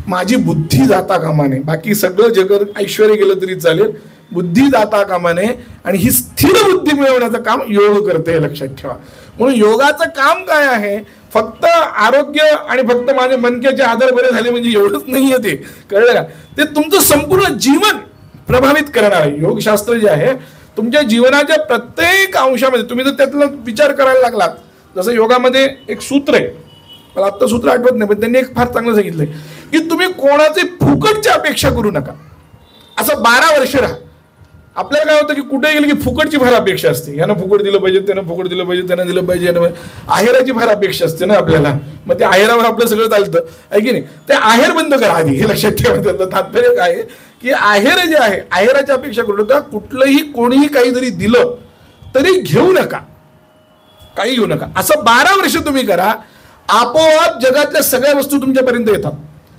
माझी बुद्धी जाता कामा नये. बाकी सगळं जगत ऐश्वर गेलं तरी चालेल, बुद्धी जाता कामा नये. आणि ही स्थिर बुद्धी मिळवण्याचं काम योग करते, लक्षात ठेवा. म्हणून योगाचं काम काय आहे, फक्त आरोग्य आणि फक्त माझे मनक्याचे आधार बरे झाले म्हणजे एवढंच नाहीये. ते कळलं का, ते तुमचं संपूर्ण जीवन प्रभावित करणार आहे. योगशास्त्र जे आहे तुमच्या जीवनाच्या प्रत्येक अंशामध्ये, तुम्ही जर त्यातला विचार करायला लागलात, जसं योगामध्ये एक सूत्र आहे, मला आत्ता सूत्र आठवत नाही, पण त्यांनी एक फार चांगलं सांगितलंय की तुम्ही कोणाची फुकटची अपेक्षा करू नका. असं 12 वर्ष राहा. आपल्याला काय होतं की कुठे गेलं की फुकटची फार अपेक्षा असते. यानं फुकट दिलं पाहिजे, त्यानं फुकट दिलं पाहिजे, त्यानं दिलं पाहिजे, आहेराची फार अपेक्षा असते ना आपल्याला. मग ते आहेरावर आपलं सगळं चालतं, आहे की नाही. ते आहेर बंद करा आधी, हे लक्षात ठेवा. त्याचं तात्पर्य काय आहे की आहेर जे आहे, आहेराची अपेक्षा करू नका. कुठलंही कोणीही काही जरी दिलं तरी घेऊ नका, काही घेऊ नका. असं 12 वर्ष तुम्ही करा, आपोआप जगातल्या सगळ्या वस्तू तुमच्यापर्यंत येतात,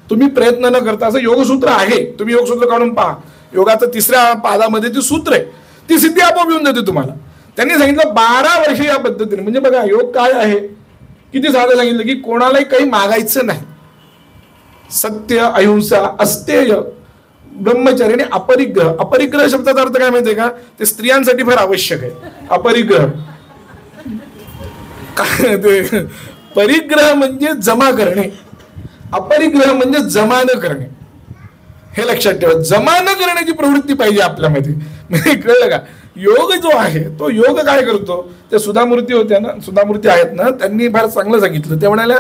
तुम्ही प्रयत्न न करता. असं योगसूत्र आहे, तुम्ही योगसूत्र काढून पहा. योगाचं 3ऱ्या पादामध्ये ती सूत्र आहे, ती सिद्धी आपोआप येऊन देते तुम्हाला. त्यांनी सांगितलं 12 वर्ष या पद्धतीने. म्हणजे बघा योग काय आहे, किती साधं सांगितलं की कोणालाही काही मागायचं नाही. सत्य, अहिंसा, अस्तेय, ब्रह्मचर्य आणि अपरिग्रह. अपरिग्रह शब्दाचा अर्थ काय माहितीये का? ते स्त्रियांसाठी फार आवश्यक आहे. अपरिग्रह काय ते? परिग्रह म्हणजे जमा करणे, अपरिग्रह म्हणजे जमा न करणे. हे लक्षात ठेवा. जमा न करण्याची प्रवृत्ती पाहिजे आपल्यामध्ये. म्हणजे कळलं का? योग जो आहे तो योग काय करतो? त्या सुधामूर्ती होत्या ना, सुधामूर्ती आहेत ना, त्यांनी फार चांगलं सांगितलं. त्या म्हणाल्या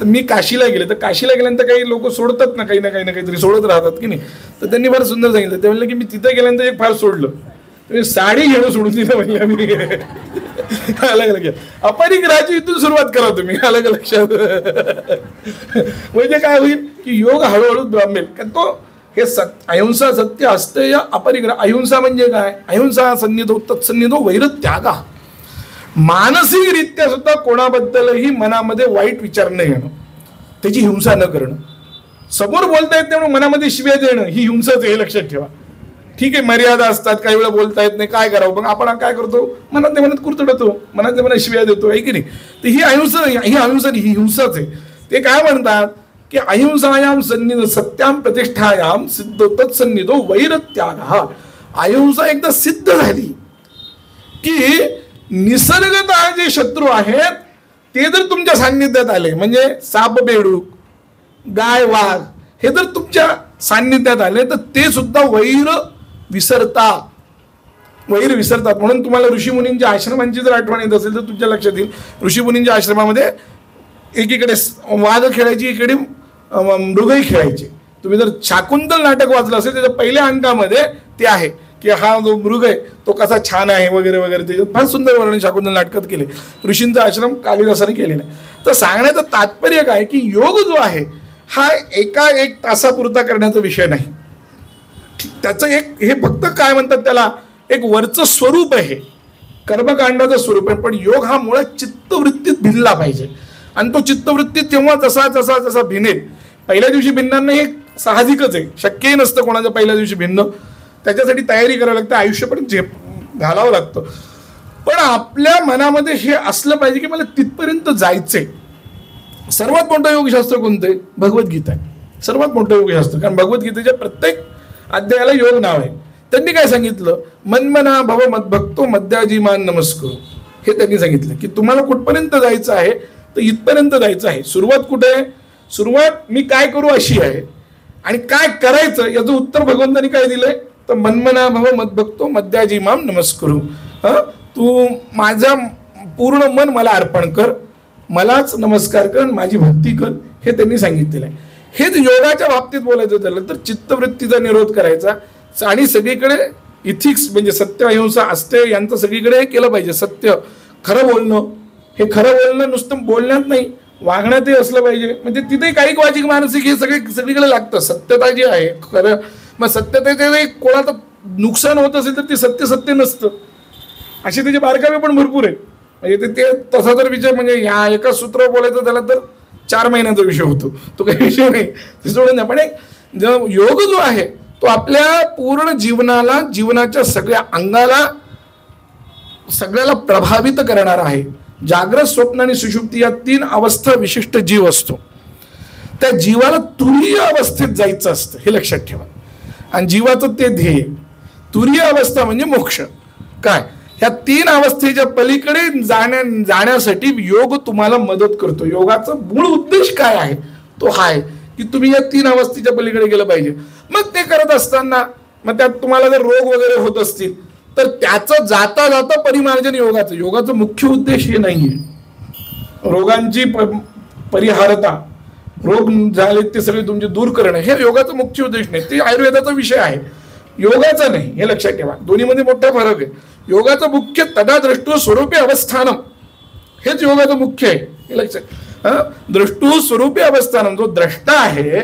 मी काशीला गेले, तर काशीला गेल्यानंतर काही लोक सोडतात ना, काही ना काहीतरी सोडत राहतात की नाही. तर त्यांनी फार सुंदर सांगितलं. ते म्हणलं की मी तिथे गेल्यानंतर एक फार सोडलं, साडी घेणं सोडून दिलं. म्हणजे मी अलग अलग अपरिग्रहाची इथून सुरुवात करा तुम्ही. अलग लक्षात. म्हणजे काय होईल की योग हळूहळू ब्राह्मेल का तो हे अहिंसा, सत्य, अस्तेय, अपरिग्रह. अहिंसा म्हणजे काय? अहिंसा सन्निधो तत्सन्निधो वैरत्यागा. मानसिकरित्या सुद्धा कोणाबद्दलही मनामध्ये वाईट विचार न येणं, त्याची हिंसा न करणं. समोर बोलता येत नाही म्हणून मनामध्ये शिव्या देणं ही हिंसाच आहे. हे लक्षात ठेवा. ठीक आहे, मर्यादा असतात, काही वेळा बोलता येत नाही, काय करावं. मग आपण काय करतो? मनातल्या मनात कुरतडतो, मनातल्या मनात शिव्या देतो, आहे की नाही? तर ही अहिंसा, ही हिंसाच आहे. ते काय म्हणतात की अहिंसायाम सन्निध सत्याम प्रतिष्ठायाम सिद्ध तत्सन्निधो वैरत्याग. अहिंसा एकदा सिद्ध झाली की निसर्गतः जे शत्रू आहेत ते जर तुमच्या सान्निध्यात आले, म्हणजे साप बेडूक, गाय वाघ हे जर तुमच्या सान्निध्यात आले तर ते सुद्धा वैर विसरतात. म्हणून तुम्हाला ऋषीमुनींच्या आश्रमांची जर आठवण येत असेल तर तुमच्या लक्षात येईल, ऋषीमुनींच्या आश्रमामध्ये एकीकडे वाघ खेळायची, एकीकडे मृगही खेळायचे. तुम्ही जर शाकुंतल नाटक वाचलं असेल त्याच्या पहिल्या अंकामध्ये ते आहे की हा जो मृग आहे तो कसा छान आहे वगैरे वगैरे. त्याच्यात फार सुंदर वर्णन शाकुंतल नाटकात केले. ऋषींचा आश्रम कालिदासाने केलेला आहे. तर सांगण्याचं तात्पर्य काय की योग जो आहे हा एका एक तासापुरता करण्याचा विषय नाही. त्याचं एक हे फक्त काय म्हणतात त्याला एक वरचं स्वरूप आहे, कर्मकांडाचं स्वरूप आहे. पण योग हा मुळात चित्तवृत्तीत भिनला पाहिजे. आणि तो चित्तवृत्ती तेव्हा जसा भिनेल. पहिल्या दिवशी भिन्नांना हे साहजिकच आहे, शक्यही नसतं कोणाच्या पहिल्या दिवशी भिन्न. त्याच्यासाठी तयारी करावी लागते, आयुष्य पण घालावं लागतं. पण आपल्या मनामध्ये हे असलं पाहिजे की मला तिथपर्यंत जायचंय. सर्वात मोठं योगशास्त्र कोणतं आहे? भगवद्गीता आहे सर्वात मोठं योगशास्त्र. कारण भगवद्गीतेच्या प्रत्येक अध्यायाला योग नाव आहे. त्यांनी काय सांगितलं? मन्मना भव मद्भक्तो मद्याजी मान नमस्करो. हे त्यांनी सांगितलं की तुम्हाला कुठपर्यंत जायचं आहे तर इथपर्यंत जायचं आहे. सुरुवात कुठे आहे? सुरुवात मी काय करू अशी आहे. आणि काय करायचं याचं उत्तर भगवंतांनी काय दिलंय? तर मन्मना भव मद्भक्तो मद्याजी माम नमस्करो. तू माझं पूर्ण मन मला अर्पण कर, मलाच नमस्कार कर, माझी भक्ती कर, हे त्यांनी सांगितलेलं आहे. हेच योगाच्या बाबतीत बोलायचं झालं तर चित्तवृत्तीचा निरोध करायचा आणि सगळीकडे इथिक्स म्हणजे सत्य, अहिंसा, अस्तेय यांचं सगळीकडे हे केलं पाहिजे. सत्य, खरं बोलणं. हे खरं बोलणं नुसतं बोलण्यात नाही, वागण्यातही असलं पाहिजे. म्हणजे तिथे काही वाचिक मानसिक हे सगळीकडे लागतं. सत्यता जी आहे खरं, मग सत्यतेचे कोणाचं नुकसान होत असेल तर ते सत्य नसतं. असे त्याचे बारकावे पण भरपूर आहेत. म्हणजे ते तसा जर विषय म्हणजे ह्या एका सूत्र बोलायचं झाला तर 4 महिन्याचा विषय होतो, तो काही विषय नाही, ते सोडून द्या. पण एक योग जो आहे तो आपल्या पूर्ण जीवनाला, जीवनाच्या सगळ्या अंगाला, सगळ्याला प्रभावित करणारा आहे. जागृत, स्वप्न आणि सुषुप्ती या 3 अवस्था विशिष्ट जीव असतो. त्या जीवाला तुरीय अवस्थेत जायचं असतं, हे लक्षात ठेवा. आणि जीवाचं ते ध्येय तुरीय अवस्था म्हणजे मोक्ष. काय ह्या 3 अवस्थेच्या पलीकडे जाण्यासाठी योग तुम्हाला मदत करतो. योगाचा मूळ उद्देश काय आहे? तो हा आहे की तुम्ही या 3 अवस्थेच्या पलीकडे गेलं पाहिजे. मग ते करत असताना मग त्यात तुम्हाला जर रोग वगैरे होत असतील तर त्याचं जाता जाता परिमार्जन योगाचं मुख्य उद्देश हे नाहीये. रोगांची परिहारता, रोग झाले ते सगळे तुमचे दूर करणं हे योगाचा मुख्य उद्देश नाही. ते आयुर्वेदाचा विषय आहे, योगाचा नाही, हे लक्षात ठेवा. दोन्हीमध्ये मोठा फरक आहे. योगाचं मुख्य तदा द्रष्टू स्वरूपी अवस्थानम, हेच योगाचं मुख्य आहे, हे लक्षात. द्रष्टू स्वरूपी अवस्थानम, जो द्रष्टा आहे,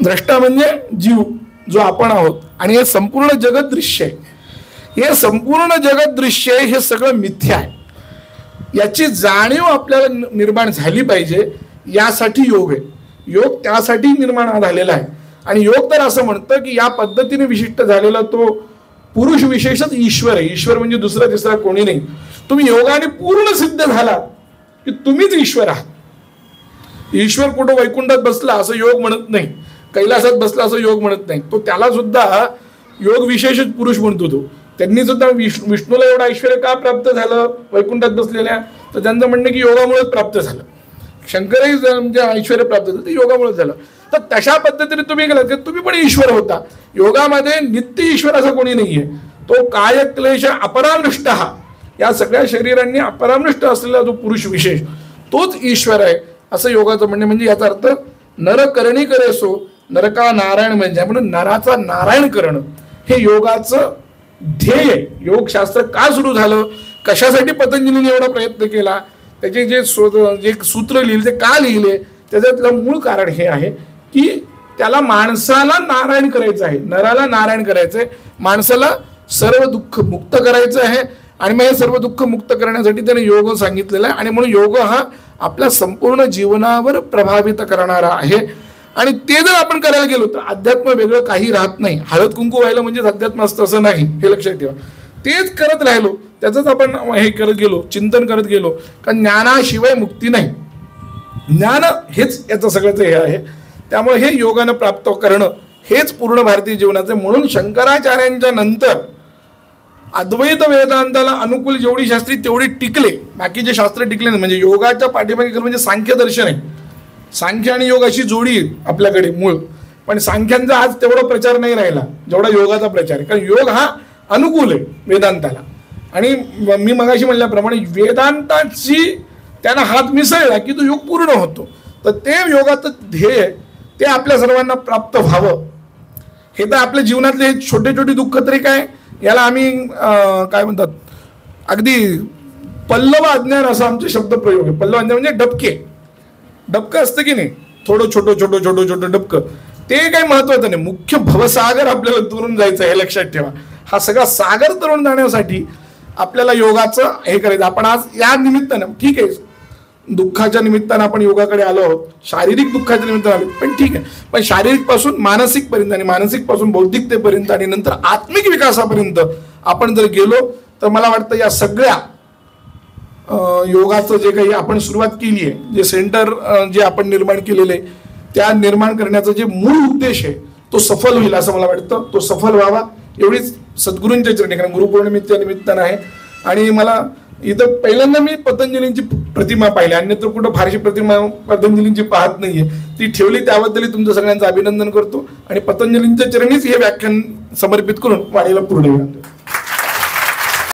द्रष्टा म्हणजे जीव जो आपण आहोत, आणि हे संपूर्ण जगत दृश्य आहे. हे संपूर्ण जगत दृश्य आहे, हे सगळं मिथ्या आहे. याची जाणीव आपल्याला निर्माण झाली पाहिजे, यासाठी योग आहे. योग त्यासाठी निर्माण झालेला आहे. आणि योग तर असं म्हणतं की या पद्धतीने विशिष्ट झालेला तो पुरुष विशेषच ईश्वर आहे. ईश्वर म्हणजे दुसरा तिसरा कोणी नाही. तुम्ही योगाने पूर्ण सिद्ध झालात की तुम्हीच ईश्वर आहात. ईश्वर कुठं वैकुंठात बसला असं योग म्हणत नाही, कैलासात बसला असं योग म्हणत नाही. तो त्याला सुद्धा योग विशेषच पुरुष म्हणतो. तो त्यांनी सुद्धा विष्णूला एवढं ऐश्वर्य का प्राप्त झालं वैकुंठात बसलेल्या, तर त्यांचं म्हणणं की योगामुळेच प्राप्त झालं. शंकरही म्हणजे ऐश्वर्य प्राप्त झालं ते योगामुळे झालं. तर तशा पद्धतीने तुम्ही गेलात की तुम्ही पण ईश्वर होता. योगामध्ये नित्य ईश्वर असं कोणी नाहीये. तो काय क्लेश अपरामृष्ट, हा या सगळ्या शरीरांनी अपरामृष्ट असलेला जो पुरुष विशेष तोच ईश्वर आहे असं योगाचं म्हणणे. म्हणजे याचा अर्थ नर करणी करे सो नरका नारायण, म्हणजे म्हणून नराचा नारायण करणं हे योगाचं ध्येय आहे. योगशास्त्र का सुरू झालं, कशासाठी पतंजलीने एवढा प्रयत्न केला, त्याचे जे सूत्र लिहिले ते का लिहिले, त्याच्यातलं मूळ कारण हे आहे की त्याला माणसाला नारायण करायचं आहे, नराला नारायण करायचं आहे, माणसाला सर्व दुःख मुक्त करायचं आहे. आणि मग हे सर्व दुःख मुक्त करण्यासाठी त्याने योग सांगितलेला आहे. आणि म्हणून योग हा आपल्या संपूर्ण जीवनावर प्रभावित करणारा आहे. आणि ते जर आपण करायला गेलो तर अध्यात्म वेगळं काही राहत नाही. हळद कुंकू व्हायला म्हणजे अध्यात्म असतं असं नाही, हे लक्षात ठेवा. तेच करत राहिलो, त्याचंच आपण हे करत गेलो, चिंतन करत गेलो, कारण ज्ञानाशिवाय मुक्ती नाही. ज्ञान हेच याचं सगळ्याचं हे आहे. त्यामुळे हे योगानं प्राप्त करणं हेच पूर्ण भारतीय जीवनाचं. म्हणून शंकराचार्यांच्या नंतर अद्वैत वेदांताला अनुकूल जेवढी शास्त्री तेवढी टिकले, बाकीचे शास्त्र टिकले नाही. म्हणजे योगाच्या पाठीमागे म्हणजे सांख्य दर्शन आहे. सांख्य आणि योग अशी जोडी आपल्याकडे मूळ, पण सांख्यांचा आज तेवढा प्रचार नाही राहिला जेवढा योगाचा प्रचार आहे. कारण योग हा अनुकूल आहे वेदांताला. आणि मी मगाशी म्हणल्याप्रमाणे वेदांताची त्यांना हात मिसळला की तो योग पूर्ण होतो. तर ते योगाचं ध्येय ते आपल्या सर्वांना प्राप्त व्हावं. हे तर आपल्या जीवनातले हे छोटे छोटे दुःख तरी काय, याला आम्ही काय म्हणतात, अगदी पल्लव अज्ञान असा आमचा शब्द प्रयोग आहे. पल्लव अज्ञान म्हणजे डबकं असतं की नाही, थोडं छोटं डबकं, ते काही महत्वाचं नाही. मुख्य भवसागर आपल्याला तरुण जायचं हे लक्षात ठेवा. हा सगळा सागर तरुण जाण्यासाठी आपल्याला योगाचं हे करायचं. आपण आज या निमित्तानं ठीक आहे, दुःखाच्या निमित्तानं आपण योगाकडे आलो आहोत, शारीरिक दुःखाच्या निमित्तानं आलो पण ठीक आहे, पण शारीरिक पासून मानसिक पर्यंत आणि मानसिक पासून बौद्धिकतेपर्यंत आणि नंतर आत्मिक विकासापर्यंत आपण जर गेलो तर मला वाटतं या सगळ्या योगाचं जे काही आपण सुरुवात केली आहे, जे सेंटर जे आपण निर्माण केलेले आहे, त्या निर्माण करण्याचा जे मूळ उद्देश आहे तो सफल होईल असं मला वाटतं. तो सफल व्हावा एवढीच सद्गुरूंच्या चरणी, कारण गुरुपौर्णिमेच्या निमित्तानं आहे. आणि मला इथं पहिल्यांदा मी पतंजलींची प्रतिमा पाहिली, अन्यत्र कुठं फारशी प्रतिमा पतंजलींची पाहत नाहीये, ती ठेवली त्याबद्दल तुमचं सगळ्यांचं अभिनंदन करतो आणि पतंजलींच्या चरणीच हे व्याख्यान समर्पित करून वाणीला पूर्ण करतो.